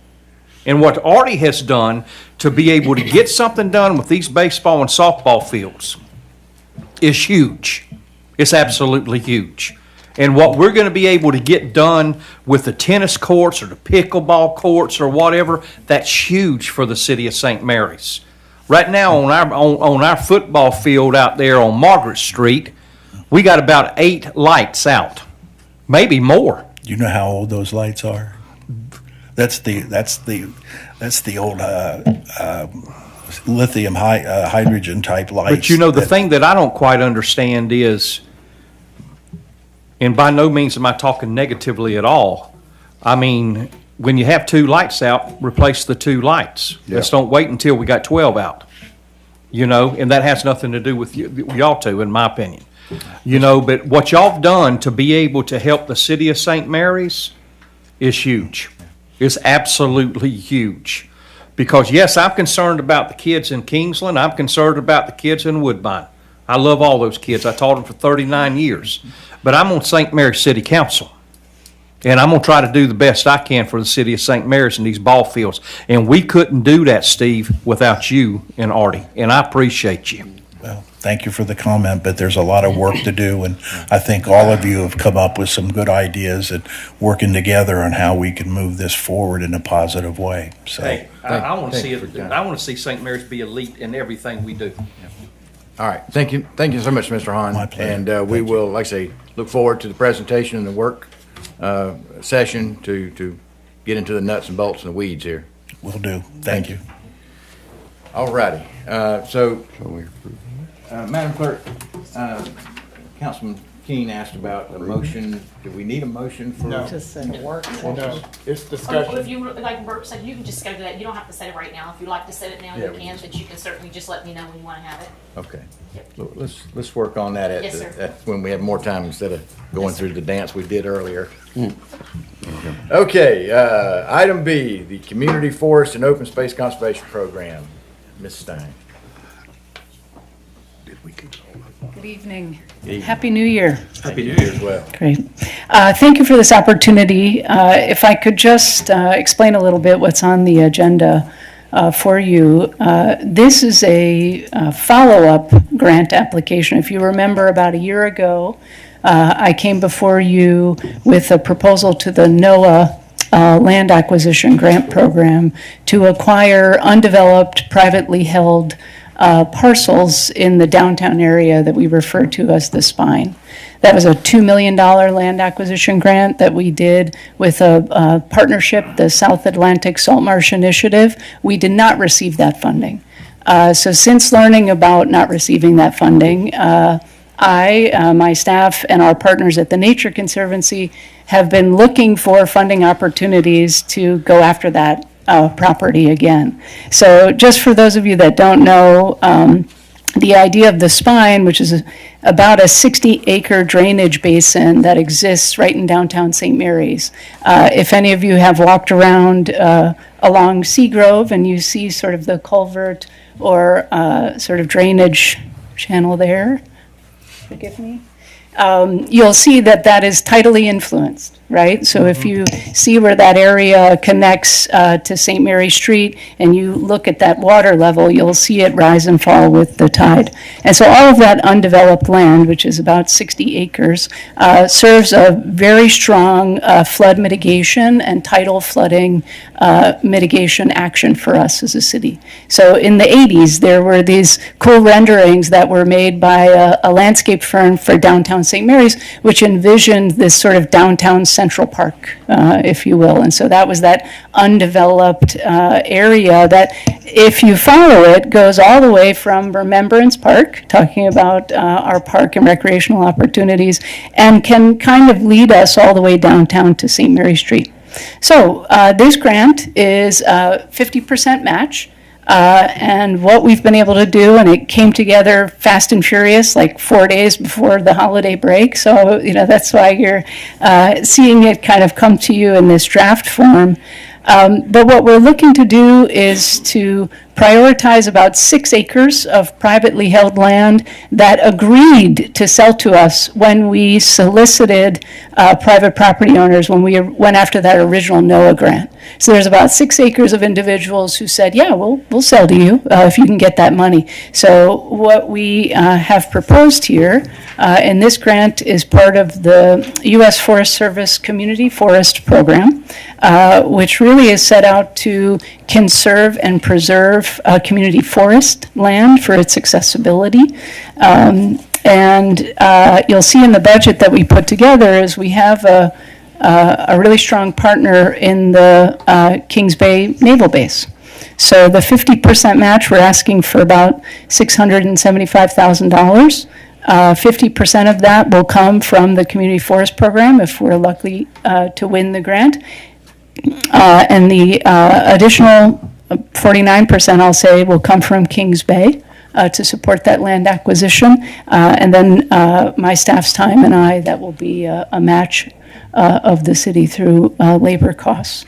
and what Artie has done to be able to get something done with these baseball and softball fields is huge. It's absolutely huge. And what we're going to be able to get done with the tennis courts or the pickleball courts or whatever, that's huge for the city of St. Mary's. Right now on our football field out there on Margaret Street, we got about 8 lights out. Maybe more. Do you know how old those lights are? That's the old lithium hydrogen type lights. But you know, the thing that I don't quite understand is, and by no means am I talking negatively at all, I mean, when you have 2 lights out, replace the 2 lights. Yeah. Let's don't wait until we got 12 out. You know, and that has nothing to do with y'all two, in my opinion. You know, but what y'all have done to be able to help the city of St. Mary's is huge. It's absolutely huge. Because, yes, I'm concerned about the kids in Kingsland. I'm concerned about the kids in Woodbine. I love all those kids. I taught them for 39 years. But I'm on St. Mary's City Council. And I'm going to try to do the best I can for the city of St. Mary's and these ball fields. And we couldn't do that, Steve, without you and Artie. And I appreciate you. Well, thank you for the comment, but there's a lot of work to do, and I think all of you have come up with some good ideas and working together on how we can move this forward in a positive way. So, Hey, I want to see thank you for it. I want to see St. Mary's be elite in everything we do. All right, thank you so much, Mr. Hahn. My pleasure. And we will, like I say, look forward to the presentation and the work session to get into the nuts and bolts and the weeds here. will do. Thank you. All righty, Madam Clerk, Councilman Keene asked about a motion. Do we need a motion for? No. To send work No, it's Or if discussion. you would like work session, you can just schedule that. You don't have to set it right now. If you'd like to set it now, Yeah, you we can, but you can certainly just let me know when you want to have it. Okay, so let's work on that Yes, sir. when we have more time instead of going through the dance we did earlier. Okay, item B, the Community Forest and Open Space Conservation Program. Ms. Stein. Good evening. Evening. Happy New Year. Happy New Year as well. Great. Thank you for this opportunity. If I could just explain a little bit what's on the agenda for you. This is a follow-up grant application. If you remember, about a year ago, I came before you with a proposal to the NOAA Land Acquisition Grant Program to acquire undeveloped, privately held parcels in the downtown area that we refer to as the Spine. That was a $2 million land acquisition grant that we did with a partnership, the South Atlantic Salt Marsh Initiative. We did not receive that funding. So since learning about not receiving that funding, my staff, and our partners at the Nature Conservancy have been looking for funding opportunities to go after that property again. So just for those of you that don't know, the idea of the Spine, which is about a 60-acre drainage basin that exists right in downtown St. Mary's. If any of you have walked around along Seagrove and you see sort of the culvert or sort of drainage channel there, forgive me, you'll see that that is tidally influenced, right? So if you see where that area connects to St. Mary Street and you look at that water level, you'll see it rise and fall with the tide. And so all of that undeveloped land, which is about 60 acres, serves a very strong flood mitigation and tidal flooding mitigation action for us as a city. So in the 80s, there were these cool renderings that were made by a landscape firm for downtown St. Mary's, which envisioned this sort of downtown Central Park, if you will. And so that was that undeveloped area that, if you follow it, goes all the way from Remembrance Park, talking about our park and recreational opportunities, and can kind of lead us all the way downtown to St. Mary Street. So this grant is a 50% match. And what we've been able to do, and it came together fast and furious, like 4 days before the holiday break. So, that's why you're seeing it kind of come to you in this draft form. But what we're looking to do is to prioritize about 6 acres of privately held land that agreed to sell to us when we solicited private property owners, when we went after that original NOAA grant. So there's about 6 acres of individuals who said, yeah, we'll sell to you if you can get that money. So what we have proposed here in this grant is part of the U.S. Forest Service Community Forest Program, which really is set out to conserve and preserve community forest land for its accessibility. And you'll see in the budget that we put together is we have a really strong partner in the Kings Bay Naval Base. So the 50% match, we're asking for about $675,000. 50% of that will come from the Community Forest Program if we're lucky to win the grant. And the additional 49%, I'll say, will come from Kings Bay to support that land acquisition. And then my staff's time and I, that will be a match of the city through labor costs.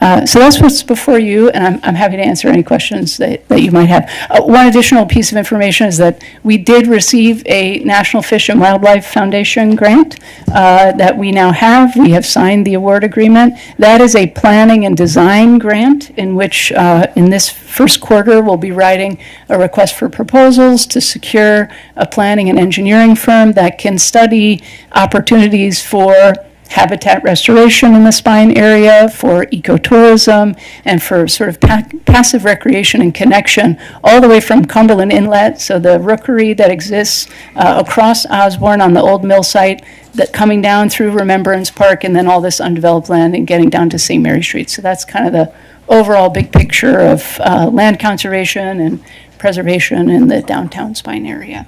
So that's what's before you, and I'm happy to answer any questions that you might have. One additional piece of information is that we did receive a National Fish and Wildlife Foundation grant that we now have. We have signed the award agreement. That is a planning and design grant in which, in this first quarter, we'll be writing a request for proposals to secure a planning and engineering firm that can study opportunities for habitat restoration in the spine area, for ecotourism, and for sort of passive recreation and connection all the way from Cumberland Inlet, so the rookery that exists across Osborne on the old mill site, that coming down through Remembrance Park, and then all this undeveloped land and getting down to St. Mary Street. So that's kind of the overall big picture of land conservation and preservation in the downtown spine area.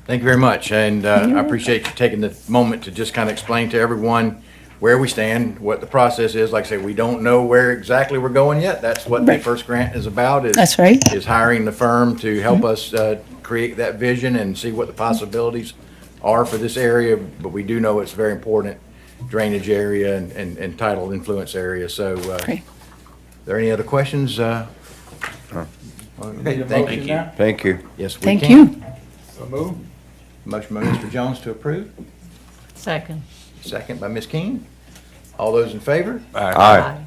Thank you very much, and I appreciate you taking the moment to just kind of explain to everyone where we stand, what the process is. Like I say, we don't know where exactly we're going yet. That's what the first grant is about. That's right. Is hiring the firm to help us create that vision and see what the possibilities are for this area. But we do know it's a very important drainage area and tidal influence area. So, are there any other questions? Okay, thank you. Thank you. Yes, we Thank can. you. So move. Motion by Mr. Jones to approve. Second. Second by Ms. King. All those in favor? Aye.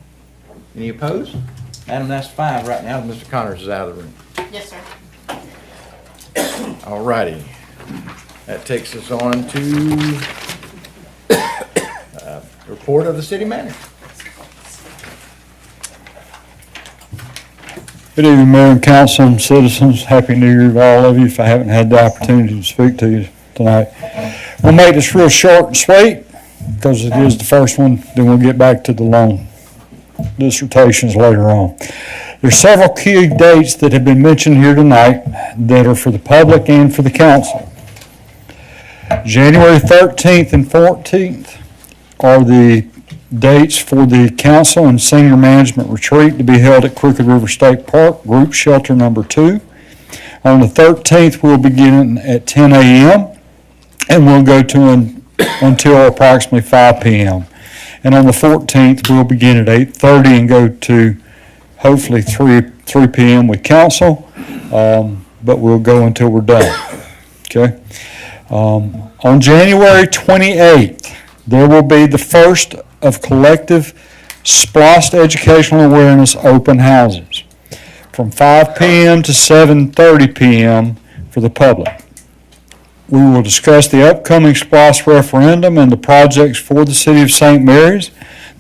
Any opposed? Madam, that's 5 right now. Mr. Connors is out of the room. Yes, sir. All righty. That takes us on to report of the city manager. Good evening, Mayor and Council and citizens. Happy New Year to all of you if I haven't had the opportunity to speak to you tonight. We'll make this real short and sweet because it is the first one, then we'll get back to the long dissertations later on. There's several key dates that have been mentioned here tonight that are for the public and for the council. January 13th and 14th are the dates for the council and senior management retreat to be held at Crooked River State Park, group shelter number 2. On the 13th, we'll begin at 10 a.m. and we'll go to until approximately 5 p.m. And on the 14th, we'll begin at 8:30 and go to hopefully 3 p.m. with council, but we'll go until we're done. Okay. On January 28th, there will be the first of collective SPLOST Educational Awareness open houses from 5 p.m. to 7:30 p.m. for the public. We will discuss the upcoming SPLOST referendum and the projects for the City of St. Mary's.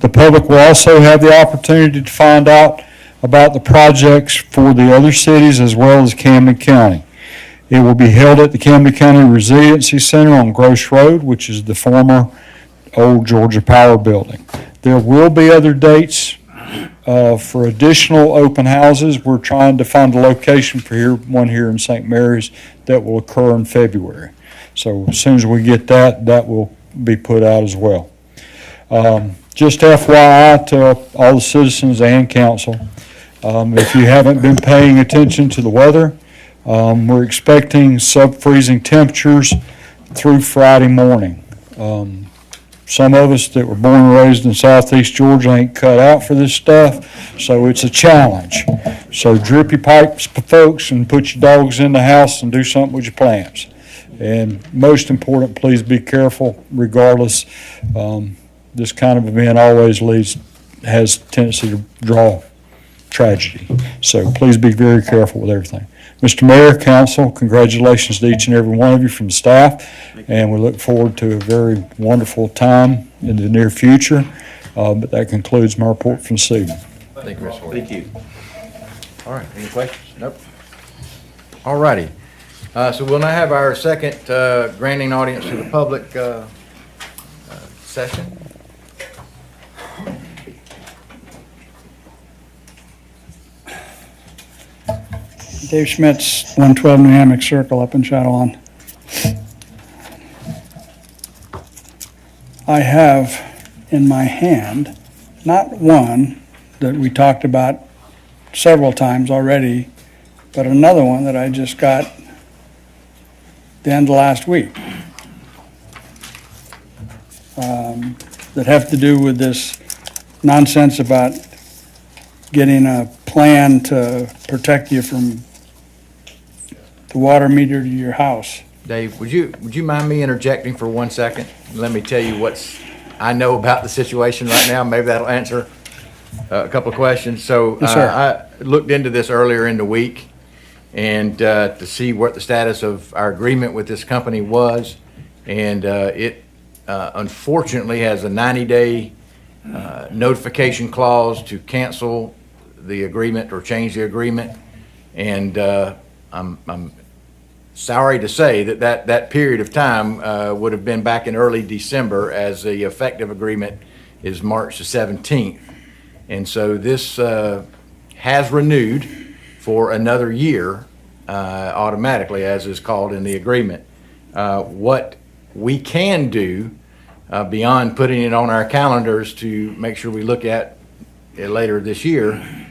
The public will also have the opportunity to find out about the projects for the other cities as well as Camden County. It will be held at the Camden County Resiliency Center on Gross Road, which is the former old Georgia Power Building. There will be other dates for additional open houses. We're trying to find a location for one here in St. Mary's that will occur in February. So as soon as we get that, that will be put out as well. Just FYI to all the citizens and council, if you haven't been paying attention to the weather, we're expecting sub-freezing temperatures through Friday morning. Some of us that were born and raised in southeast Georgia ain't cut out for this stuff, so it's a challenge. So drip your pipes, folks, and put your dogs in the house and do something with your plants. And most important, please be careful regardless. This kind of event always has a tendency to draw tragedy. So please be very careful with everything. Mr. Mayor, Council, congratulations to each and every one of you from the staff, and we look forward to a very wonderful time in the near future. But that concludes my report from this evening. Thank you, Mr. Ford. Thank you. All right, any questions? Nope. All righty. So we'll now have our second granting audience to the public session. Dave Schmitz, 112 New Hammock Circle up in Shadowlawn. I have in my hand, not one that we talked about several times already, but another one that I just got the end of last week that have to do with this nonsense about getting a plan to protect you from the water meter to your house. Dave, would you mind me interjecting for 1 second? Let me tell you I know about the situation right now. Maybe that'll answer a couple of questions. So Yes, sir. I looked into this earlier in the week and to see what the status of our agreement with this company was. And it unfortunately has a 90-day notification clause to cancel the agreement or change the agreement. And I'm sorry to say that period of time would have been back in early December, as the effective agreement is March the 17th. And so this has renewed for another year automatically, as is called in the agreement. What we can do beyond putting it on our calendars to make sure we look at it later this year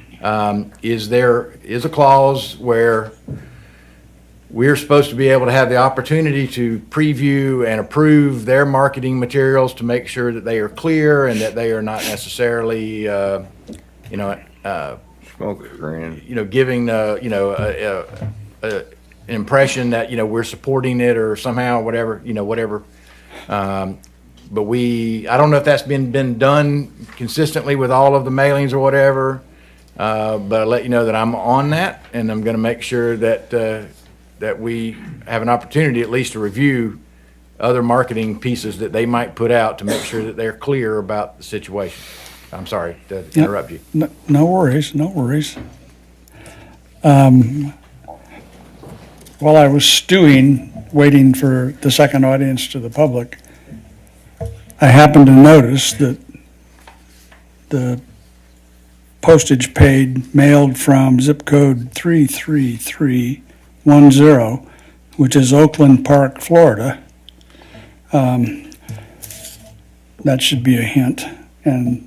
is there is a clause where we're supposed to be able to have the opportunity to preview and approve their marketing materials to make sure that they are clear and that they are not necessarily, Smoke screen. giving, an impression that, we're supporting it or somehow, whatever. But I don't know if that's been done consistently with all of the mailings or whatever. But I'll let you know that I'm on that, and I'm going to make sure that we have an opportunity at least to review other marketing pieces that they might put out to make sure that they're clear about the situation. I'm sorry to interrupt you. No worries, no worries. While I was stewing, waiting for the second audience to the public, I happened to notice that the postage paid mailed from zip code 33310, which is Oakland Park, Florida. That should be a hint. And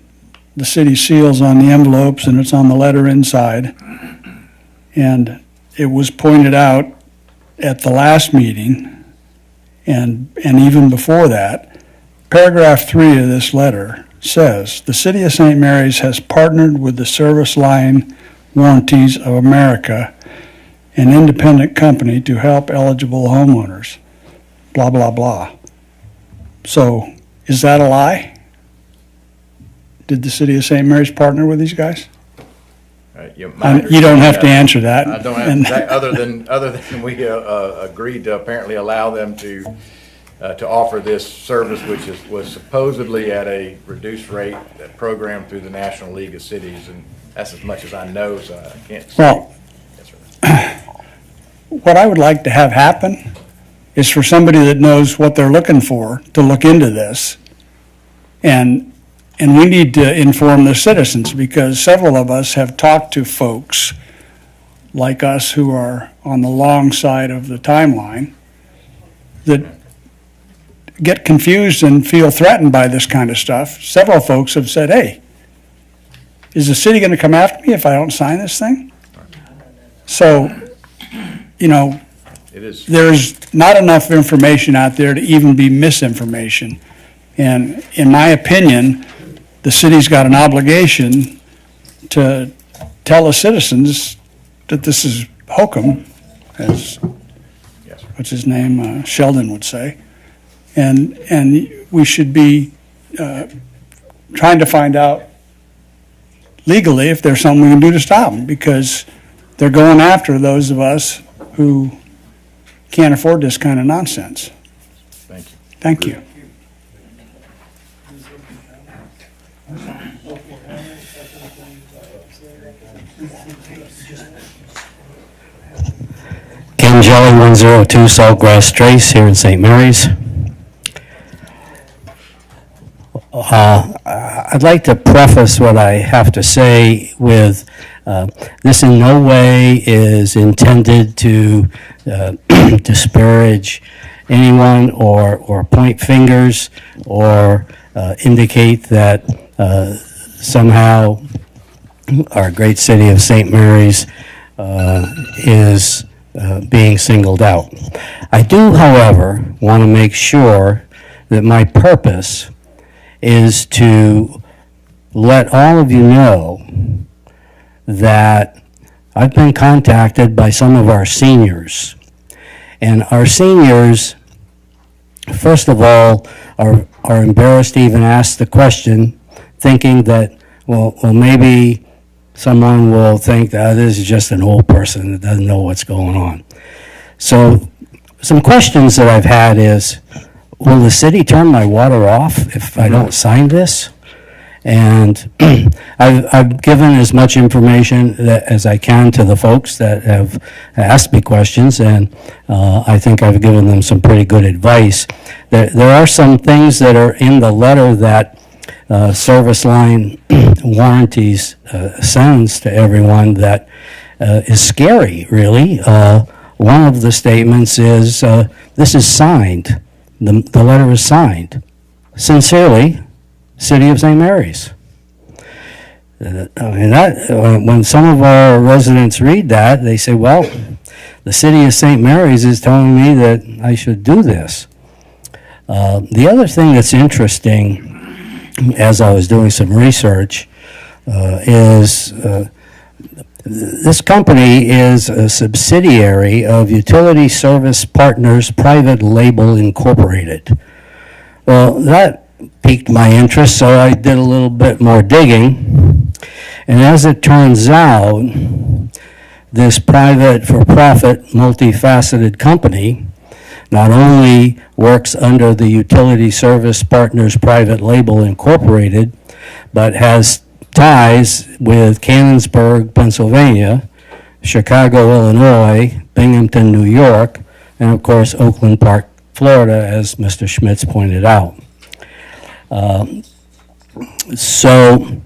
the city seal's on the envelopes and it's on the letter inside. And it was pointed out at the last meeting and even before that, paragraph 3 of this letter says, the City of St. Mary's has partnered with the Service Line Warranties of America, an independent company, to help eligible homeowners, blah, blah, blah. So, is that a lie? Did the City of St. Mary's partner with these guys? You don't have to answer that. I don't have that, other than we agreed to apparently allow them to offer this service, which was supposedly at a reduced rate, that program through the National League of Cities, and that's as much as I know, so I can't say. Well, what I would like to have happen is for somebody that knows what they're looking for to look into this, and we need to inform the citizens, because several of us have talked to folks like us who are on the long side of the timeline that get confused and feel threatened by this kind of stuff. Several folks have said, hey, is the city going to come after me if I don't sign this thing? So, there's not enough information out there to even be misinformation. And in my opinion, the city's got an obligation to tell the citizens that this is hokum, as what's his name, Sheldon would say. And we should be trying to find out legally if there's something we can do to stop them, because they're going after those of us who can't afford this kind of nonsense. Thank you. Thank you. Ken Jelly, 102 Saltgrass Trace here in St. Mary's. I'd like to preface what I have to say with this in no way is intended to disparage anyone or point fingers or indicate that somehow our great city of St. Mary's is being singled out. I do, however, want to make sure that my purpose is to let all of you know that I've been contacted by some of our seniors. And our seniors, first of all, are embarrassed to even ask the question, thinking that, well, maybe someone will think that this is just an old person that doesn't know what's going on. So some questions that I've had is, will the city turn my water off if I don't sign this? And I've given as much information as I can to the folks that have asked me questions, and I think I've given them some pretty good advice. There are some things that are in the letter that Service Line Warranties sends to everyone that is scary, really. One of the statements is, this is signed. The letter is signed. Sincerely, City of St. Mary's. And that, when some of our residents read that, they say, well, the City of St. Mary's is telling me that I should do this. The other thing that's interesting, as I was doing some research, is this company is a subsidiary of Utility Service Partners Private Label Incorporated. Well, that piqued my interest, so I did a little bit more digging. And as it turns out, this private for-profit, multifaceted company not only works under the Utility Service Partners Private Label Incorporated, but has ties with Canonsburg, Pennsylvania, Chicago, Illinois, Binghamton, New York, and of course Oakland Park, Florida, as Mr. Schmitz pointed out. So,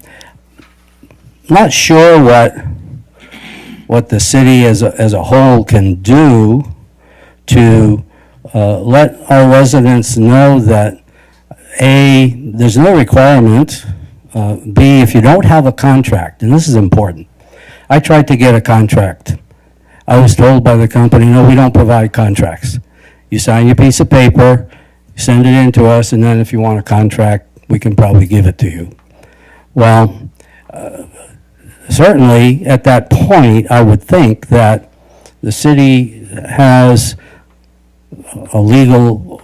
not sure what the city as a whole can do to let our residents know that A, there's no requirement, B, if you don't have a contract, and this is important. I tried to get a contract. I was told by the company, no, we don't provide contracts. You sign your piece of paper, send it in to us, and then if you want a contract, we can probably give it to you. Well, certainly at that point, I would think that the city has a legal,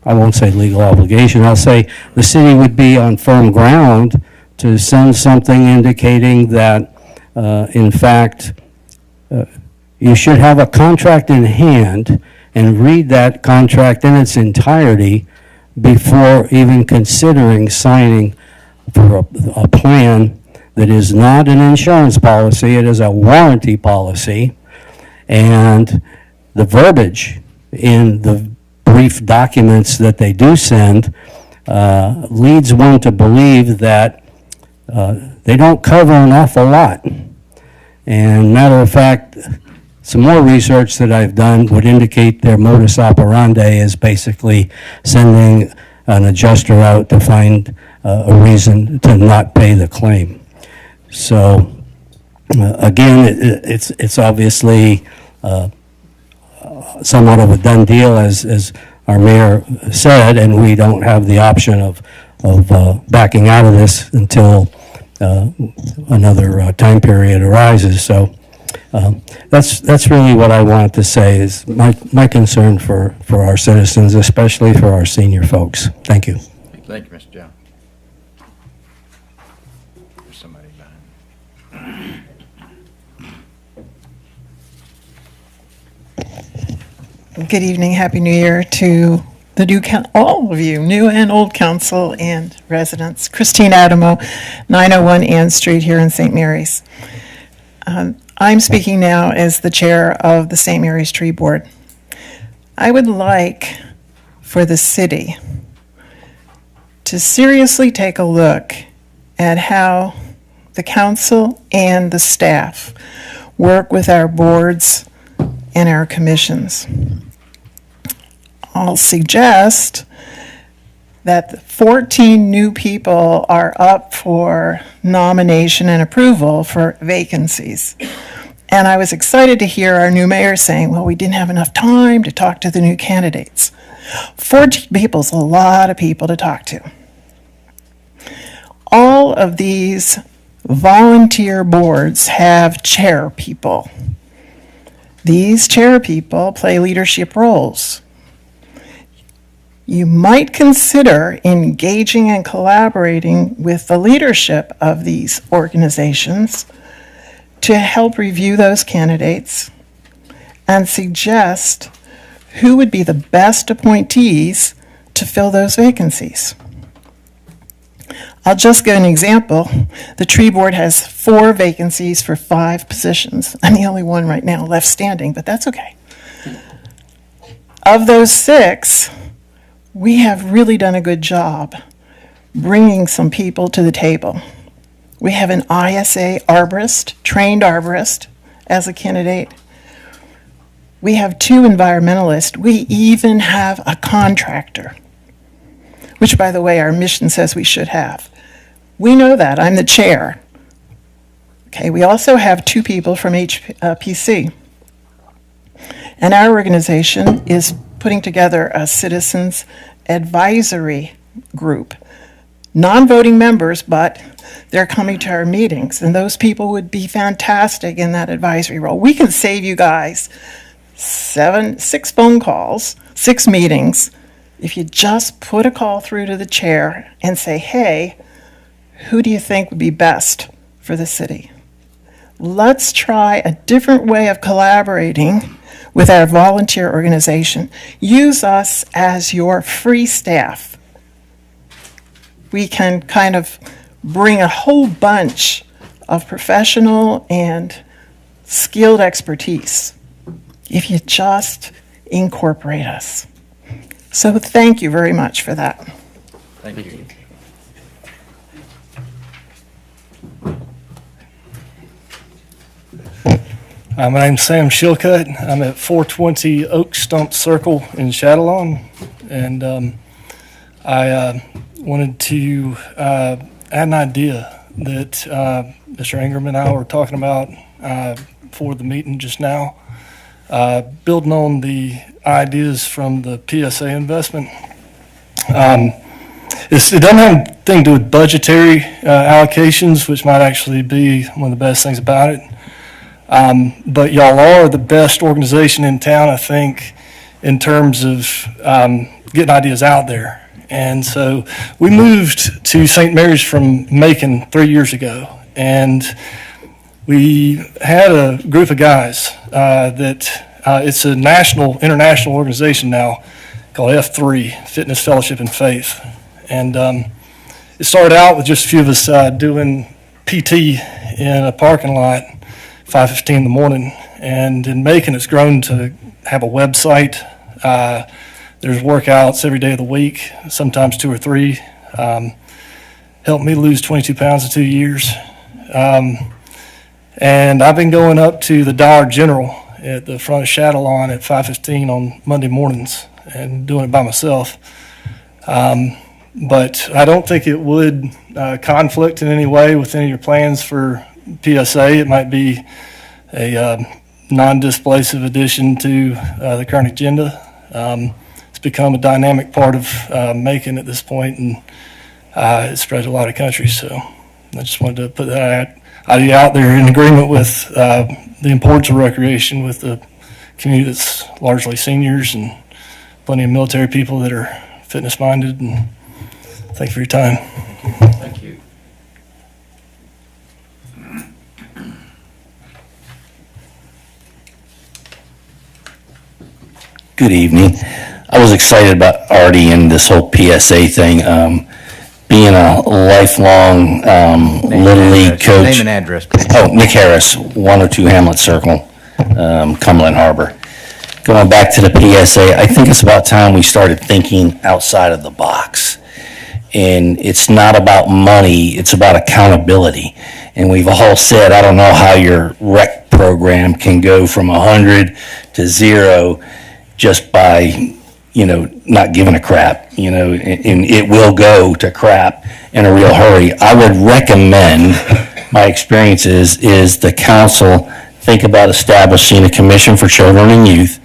I won't say legal obligation, I'll say the city would be on firm ground to send something indicating that, in fact, you should have a contract in hand and read that contract in its entirety before even considering signing for a plan that is not an insurance policy, it is a warranty policy, and the verbiage in the brief documents that they do send leads one to believe that they don't cover an awful lot. And matter of fact, some more research that I've done would indicate their modus operandi is basically sending an adjuster out to find a reason to not pay the claim. So again, it's obviously somewhat of a done deal, as our mayor said, and we don't have the option of backing out of this until another time period arises. So that's really what I wanted to say, is my concern for our citizens, especially for our senior folks. Thank you. Thank you, Mr. Jones. There's somebody behind. Good evening, Happy New Year to the new all of you, new and old council and residents. Christine Adamo, 901 Ann Street here in St. Mary's. I'm speaking now as the chair of the St. Mary's Tree Board. I would like for the city to seriously take a look at how the council and the staff work with our boards and our commissions. I'll suggest that 14 new people are up for nomination and approval for vacancies. And I was excited to hear our new mayor saying, well, we didn't have enough time to talk to the new candidates. 14 people's a lot of people to talk to. All of these volunteer boards have chair people. These chair people play leadership roles. You might consider engaging and collaborating with the leadership of these organizations to help review those candidates and suggest who would be the best appointees to fill those vacancies. I'll just give an example. The tree board has 4 vacancies for 5 positions. I'm the only one right now left standing, but that's okay. Of those 6, we have really done a good job bringing some people to the table. We have an ISA arborist, trained arborist, as a candidate. We have 2 environmentalists. We even have a contractor, which, by the way, our mission says we should have. We know that. I'm the chair. Okay, we also have 2 people from HPC. And our organization is putting together a citizens advisory group. Non-voting members, but they're coming to our meetings, and those people would be fantastic in that advisory role. We can save you guys 6 phone calls, 6 meetings, if you just put a call through to the chair and say, hey, who do you think would be best for the city? Let's try a different way of collaborating with our volunteer organization. Use us as your free staff. We can kind of bring a whole bunch of professional and skilled expertise if you just incorporate us. So thank you very much for that. Thank you. My name's Sam Shilcutt. I'm at 420 Oak Stump Circle in Shadowlawn, and I wanted to add an idea that Mr. Ingram and I were talking about for the meeting just now, building on the ideas from the PSA investment. It doesn't have anything to do with budgetary allocations, which might actually be one of the best things about it. But y'all are the best organization in town, I think, in terms of getting ideas out there. And so we moved to St. Mary's from Macon 3 years ago, and we had a group of guys that it's a international organization now called F3, Fitness, Fellowship, and Faith. And it started out with just a few of us doing PT in a parking lot 5:15 in the morning, and in Macon it's grown to have a website. There's workouts every day of the week, sometimes 2 or 3. Helped me lose 22 pounds in 2 years. And I've been going up to the Dollar General at the front of Shadowlawn at 5:15 on Monday mornings and doing it by myself. But I don't think it would conflict in any way with any of your plans for PSA. It might be a non-displacive addition to the current agenda. It's become a dynamic part of Macon at this point, and it spreads a lot of country. So I just wanted to put that idea out there in agreement with the importance of recreation with the community that's largely seniors and plenty of military people that are fitness-minded. And thank you for your time. Thank you. Good evening. I was excited about already in this whole PSA thing, being a lifelong Little League coach. Name and address, please. Oh, Nick Harris, 102 Hamlet Circle, Cumberland Harbor. Going back to the PSA, I think it's about time we started thinking outside of the box. And it's not about money, it's about accountability. And we've all said, I don't know how your rec program can go from 100 to 0 just by, not giving a crap, and it will go to crap in a real hurry. I would recommend, my experience is the council think about establishing a commission for children and youth,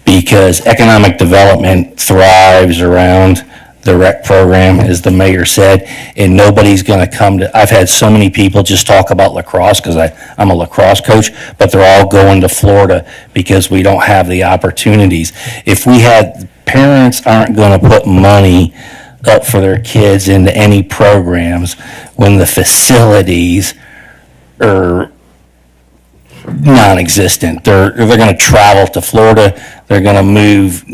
because economic development thrives around the rec program, as the mayor said, and nobody's going to come to, I've had so many people just talk about lacrosse because I'm a lacrosse coach, but they're all going to Florida because we don't have the opportunities. If we had, parents aren't going to put money up for their kids into any programs when the facilities are non-existent. They're going to travel to Florida. They're going to move,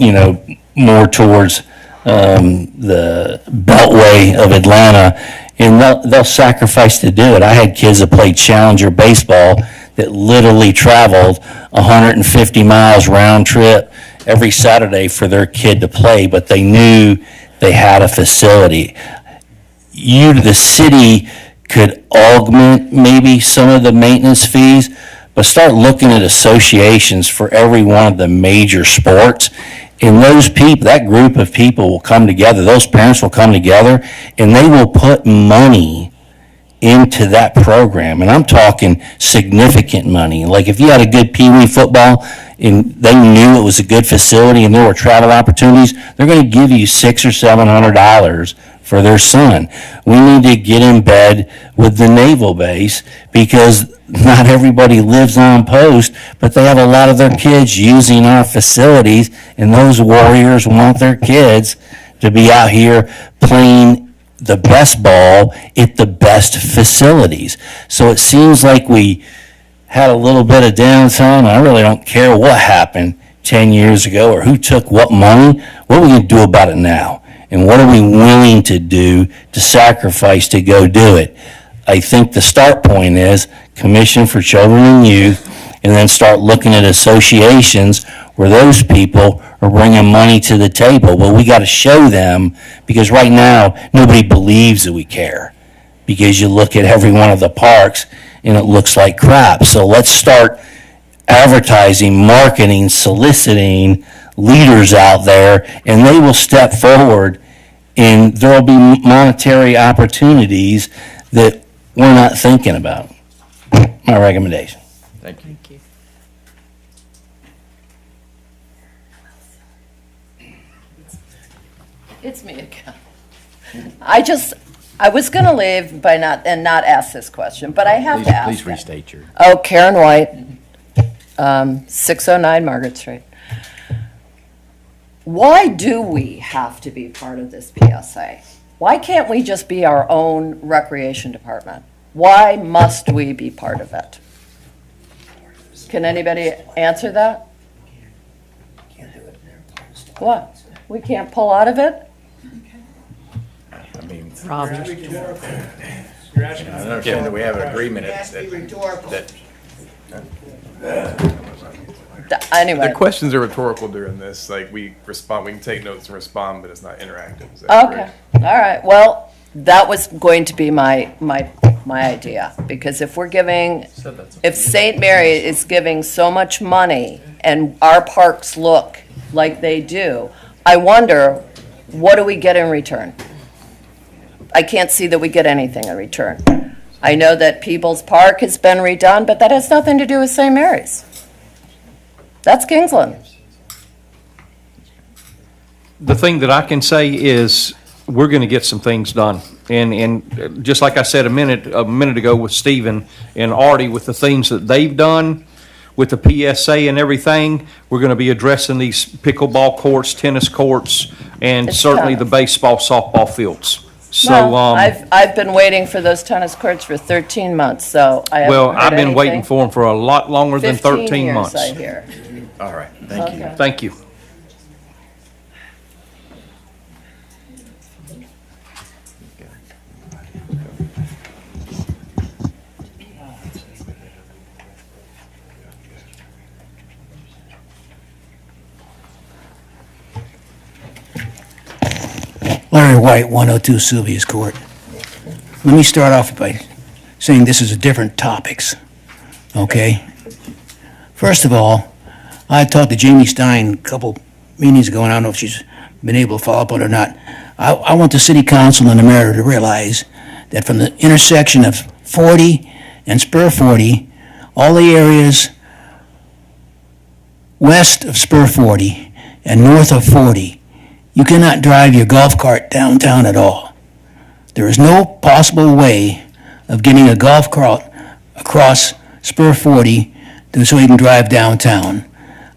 more towards the beltway of Atlanta, and they'll sacrifice to do it. I had kids that played Challenger baseball that literally traveled 150 miles round trip every Saturday for their kid to play, but they knew they had a facility. The city could augment maybe some of the maintenance fees, but start looking at associations for every one of the major sports. And those people, that group of people will come together, those parents will come together, and they will put money into that program. And I'm talking significant money. Like if you had a good Pee Wee football and they knew it was a good facility and there were travel opportunities, they're going to give you $600 or $700 for their son. We need to get in bed with the naval base because not everybody lives on post, but they have a lot of their kids using our facilities, and those warriors want their kids to be out here playing the best ball at the best facilities. So it seems like we had a little bit of downtime. I really don't care what happened 10 years ago or who took what money. What are we going to do about it now? And what are we willing to do to sacrifice to go do it? I think the start point is Commission for Children and Youth, and then start looking at associations where those people are bringing money to the table. Well, we got to show them, because right now nobody believes that we care, because you look at every one of the parks and it looks like crap. So let's start advertising, marketing, soliciting leaders out there, and they will step forward, and there will be monetary opportunities that we're not thinking about. My recommendation. Thank you. It's me again. I was going to leave by not ask this question, but I have to ask Please it. restate your. Oh, Karen White, 609 Margaret Street. Why do we have to be part of this PSA? Why can't we just be our own recreation department? Why must we be part of it? Can anybody answer that? What? We can't pull out of it? I mean, Rob. I understand that we have an agreement Anyway. The questions are rhetorical during this. Like we can take notes and respond, but it's not interactive. Is that Okay, correct? all right. Well, that was going to be my idea, because if if St. Mary is giving so much money and our parks look like they do, I wonder, what do we get in return? I can't see that we get anything in return. I know that People's Park has been redone, but that has nothing to do with St. Mary's. That's Kingsland. The thing that I can say is we're going to get some things done. And just like I said a minute ago with Stephen and Artie, with the things that they've done with the PSA and everything, we're going to be addressing these pickleball courts, tennis courts, and It's certainly tennis. the baseball, softball fields. So, Well, I've been waiting for those tennis courts for 13 months, so I haven't well, heard I've been waiting anything. for them for a lot longer than 15 13 years, months. I hear. All right, thank you. Okay. Thank you. Larry White, 102 Sylvia's Court. Let me start off by saying this is a different topics, okay? First of all, I talked to Jamie Stein a couple meetings ago, and I don't know if she's been able to follow up on it or not. I want the city council and the mayor to realize that from the intersection of 40 and Spur 40, all the areas west of Spur 40 and north of 40, you cannot drive your golf cart downtown at all. There is no possible way of getting a golf cart across Spur 40 so you can drive downtown.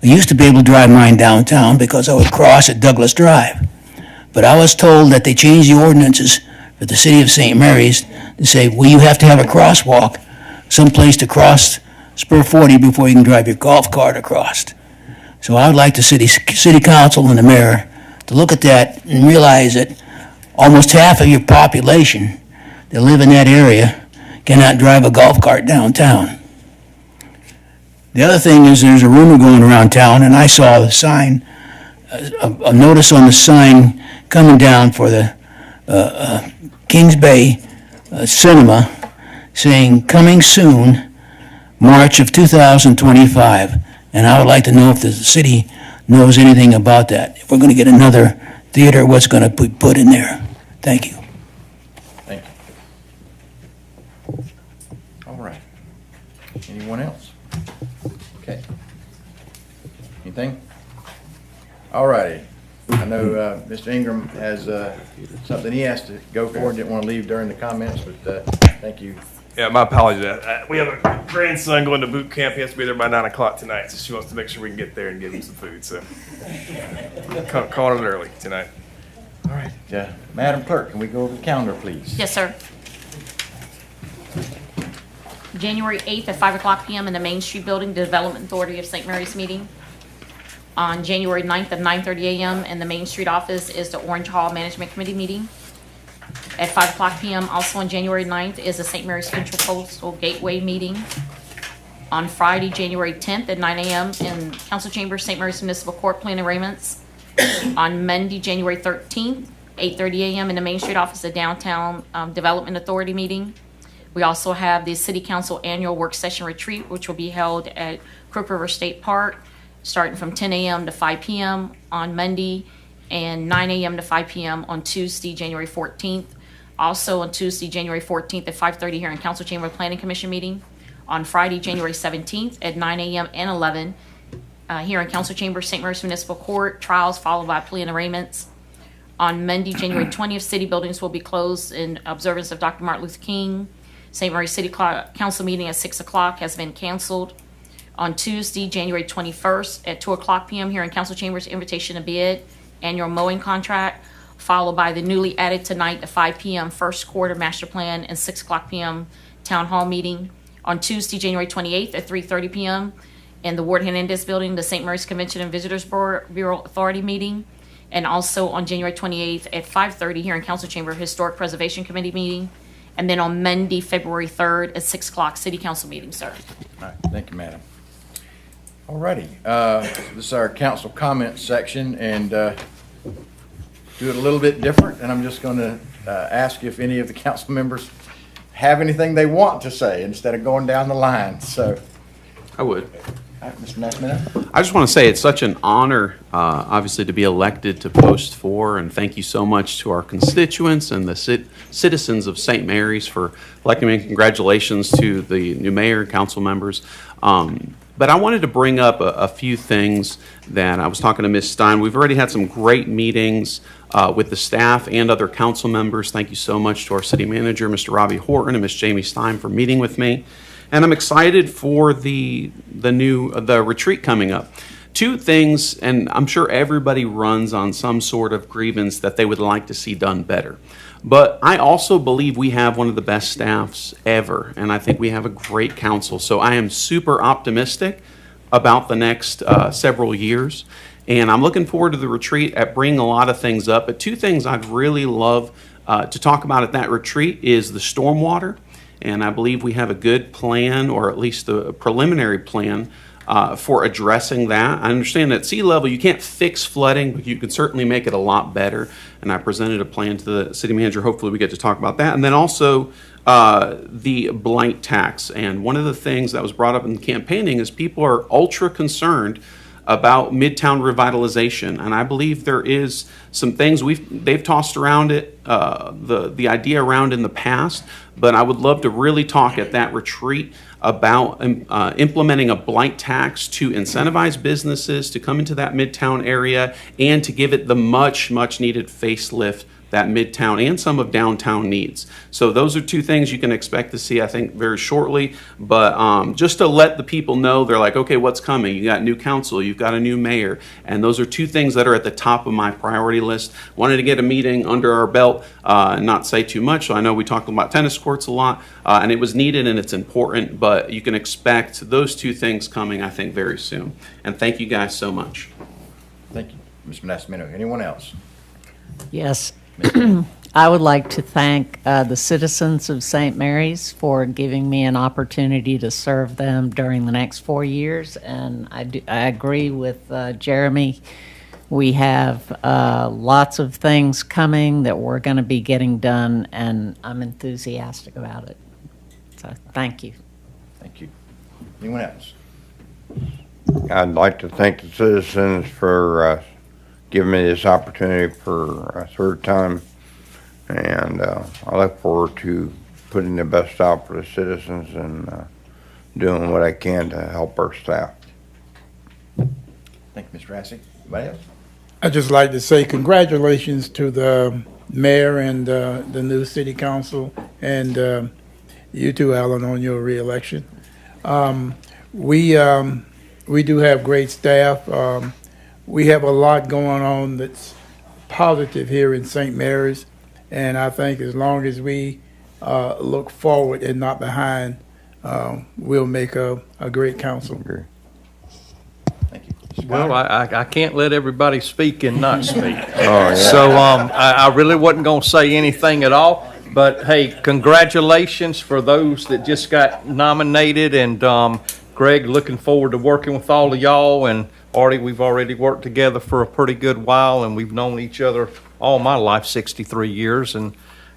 I used to be able to drive mine downtown because I would cross at Douglas Drive. But I was told that they changed the ordinances for the city of St. Mary's to say, well, you have to have a crosswalk, someplace to cross Spur 40 before you can drive your golf cart across. So I would like the city council and the mayor to look at that and realize that almost half of your population that live in that area cannot drive a golf cart downtown. The other thing is there's a rumor going around town, and I saw a sign, a notice on the sign coming down for the Kings Bay Cinema saying, coming soon, March of 2025. And I would like to know if the city knows anything about that. If we're going to get another theater, what's going to be put in there? Thank you. Thank you. All right. Anyone else? Okay. Anything? All righty. I know Mr. Ingram has something he has to go for and didn't want to leave during the comments, but thank you. Yeah, my apologies. We have a grandson going to boot camp. He has to be there by 9 o'clock tonight, so she wants to make sure we can get there and give him some food. So, calling it early tonight. All right. Madam Clerk, can we go over the calendar, please? Yes, sir. January 8th at 5 o'clock p.m. in the Main Street Building, the Development Authority of St. Mary's meeting. On January 9th at 9:30 a.m. in the Main Street office is the Orange Hall Management Committee meeting. At 5 o'clock p.m. also on January 9th is the St. Mary's Central Coastal Gateway meeting. On Friday, January 10th at 9 a.m. in Council Chambers, St. Mary's Municipal Court, Plan Arraignments. On Monday, January 13th, 8:30 a.m. in the Main Street office, the Downtown Development Authority meeting. We also have the City Council Annual Work Session Retreat, which will be held at Crook River State Park, starting from 10 a.m. to 5 p.m. on Monday, and 9 a.m. to 5 p.m. on Tuesday, January 14th. Also on Tuesday, January 14th at 5:30 here in Council Chamber Planning Commission meeting. On Friday, January 17th at 9 a.m. and 11 here in Council Chamber, St. Mary's Municipal Court, trials followed by plea and arraignments. On Monday, January 20th, city buildings will be closed in observance of Dr. Martin Luther King. St. Mary's City Council meeting at 6 o'clock has been canceled. On Tuesday, January 21st at 2 o'clock p.m. here in Council Chambers, invitation to bid, annual mowing contract, followed by the newly added tonight at 5 p.m. first quarter master plan and 6 o'clock p.m. town hall meeting. On Tuesday, January 28th at 3:30 p.m. in the Ward Hernandez building, the St. Mary's Convention and Visitors Bureau Authority meeting. And also on January 28th at 5:30 here in Council Chamber, Historic Preservation Committee meeting. And then on Monday, February 3rd at 6 o'clock, City Council meeting, sir. All right. Thank you, madam. All righty. This is our council comment section, and do it a little bit different. And I'm just going to ask if any of the council members have anything they want to say instead of going down the line. So, I would. All right, Mr. Nassmith. I just want to say it's such an honor, obviously, to be elected to Post 4, and thank you so much to our constituents and the citizens of St. Mary's for electing me. Congratulations to the new mayor, council members. But I wanted to bring up a few things that I was talking to Ms. Stein. We've already had some great meetings with the staff and other council members. Thank you so much to our city manager, Mr. Robbie Horton, and Ms. Jamie Stein for meeting with me. And I'm excited for the retreat coming up. Two things, and I'm sure everybody runs on some sort of grievance that they would like to see done better. But I also believe we have one of the best staffs ever, and I think we have a great council. So I am super optimistic about the next several years. And I'm looking forward to the retreat at bringing a lot of things up. But two things I'd really love to talk about at that retreat is the stormwater. And I believe we have a good plan, or at least a preliminary plan, for addressing that. I understand that sea level, you can't fix flooding, but you can certainly make it a lot better. And I presented a plan to the city manager. Hopefully we get to talk about that. And then also the blight tax. And one of the things that was brought up in campaigning is people are ultra concerned about Midtown revitalization. And I believe there is some things they've tossed around it, the idea around in the past, but I would love to really talk at that retreat about implementing a blight tax to incentivize businesses to come into that Midtown area and to give it the much needed facelift that Midtown and some of downtown needs. So those are two things you can expect to see, I think, very shortly. But just to let the people know, they're like, okay, what's coming? You got new council, you've got a new mayor. And those are two things that are at the top of my priority list. Wanted to get a meeting under our belt and not say too much. So I know we talked about tennis courts a lot, and it was needed and it's important, but you can expect those two things coming, I think, very soon. And thank you guys so much. Thank you, Mr. Nascimento. Anyone else? Yes. I would like to thank the citizens of St. Mary's for giving me an opportunity to serve them during the next 4 years. And I agree with Jeremy. We have lots of things coming that we're going to be getting done, and I'm enthusiastic about it. So thank you. Thank you. Anyone else? I'd like to thank the citizens for giving me this opportunity for a third time. And I look forward to putting the best out for the citizens and doing what I can to help our staff. Thank you, Mr. Rassi. Anybody else? I'd just like to say congratulations to the mayor and the new city council, and you too, Alan, on your reelection. We do have great staff. We have a lot going on that's positive here in St. Mary's, and I think as long as we look forward and not behind, we'll make a great council. Thank you. Well, I can't let everybody speak and not speak. Yeah. So I really wasn't going to say anything at all. But hey, congratulations for those that just got nominated. And Greg, looking forward to working with all of y'all. And Artie, we've already worked together for a pretty good while, and we've known each other all my life, 63 years. And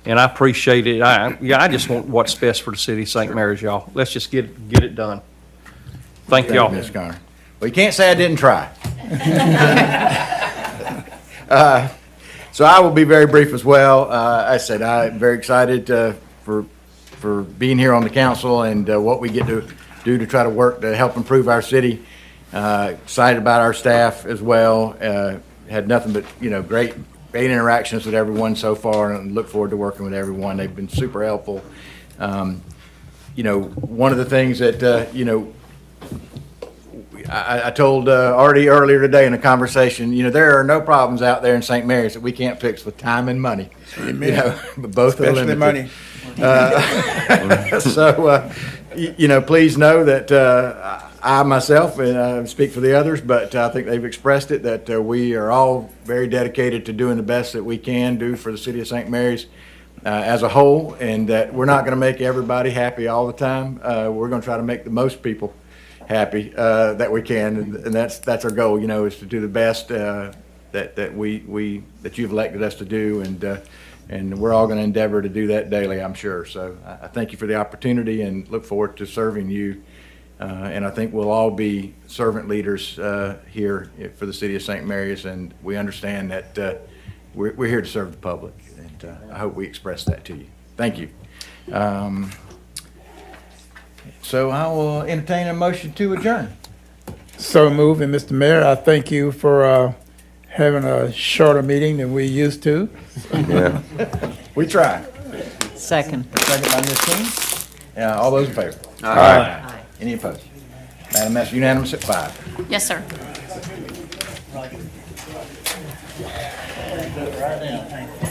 I appreciate it. I just want what's best for the city of St. Mary's, y'all. Let's just get it done. Thank y'all. Ms. Connor. Well, you can't say I didn't try. So I will be very brief as well. I said I'm very excited for being here on the council and what we get to do to try to work to help improve our city. Excited about our staff as well. Had nothing but great interactions with everyone so far, and look forward to working with everyone. They've been super helpful. One of the things that I told Artie earlier today in a conversation, there are no problems out there in St. Mary's that we can't fix with time and money. But both are limited. Money. Please know that I myself, and I speak for the others, but I think they've expressed it, that we are all very dedicated to doing the best that we can do for the city of St. Mary's as a whole, and that we're not going to make everybody happy all the time. We're going to try to make the most people happy that we can, and that's our goal. Is to do the best that you've elected us to do, and we're all going to endeavor to do that daily, I'm sure. So I thank you for the opportunity and look forward to serving you. And I think we'll all be servant leaders here for the city of St. Mary's, and we understand that we're here to serve the public, and I hope we express that to you. Thank you. So I will entertain a motion to adjourn. So moved. And Mr. Mayor, I thank you for having a shorter meeting than we used to. Yeah. We try. Second. Second by Ms. King. All those in favor? Aye. Any opposed? Madam, that's unanimous at 5. Yes, sir. Right down. Thank you.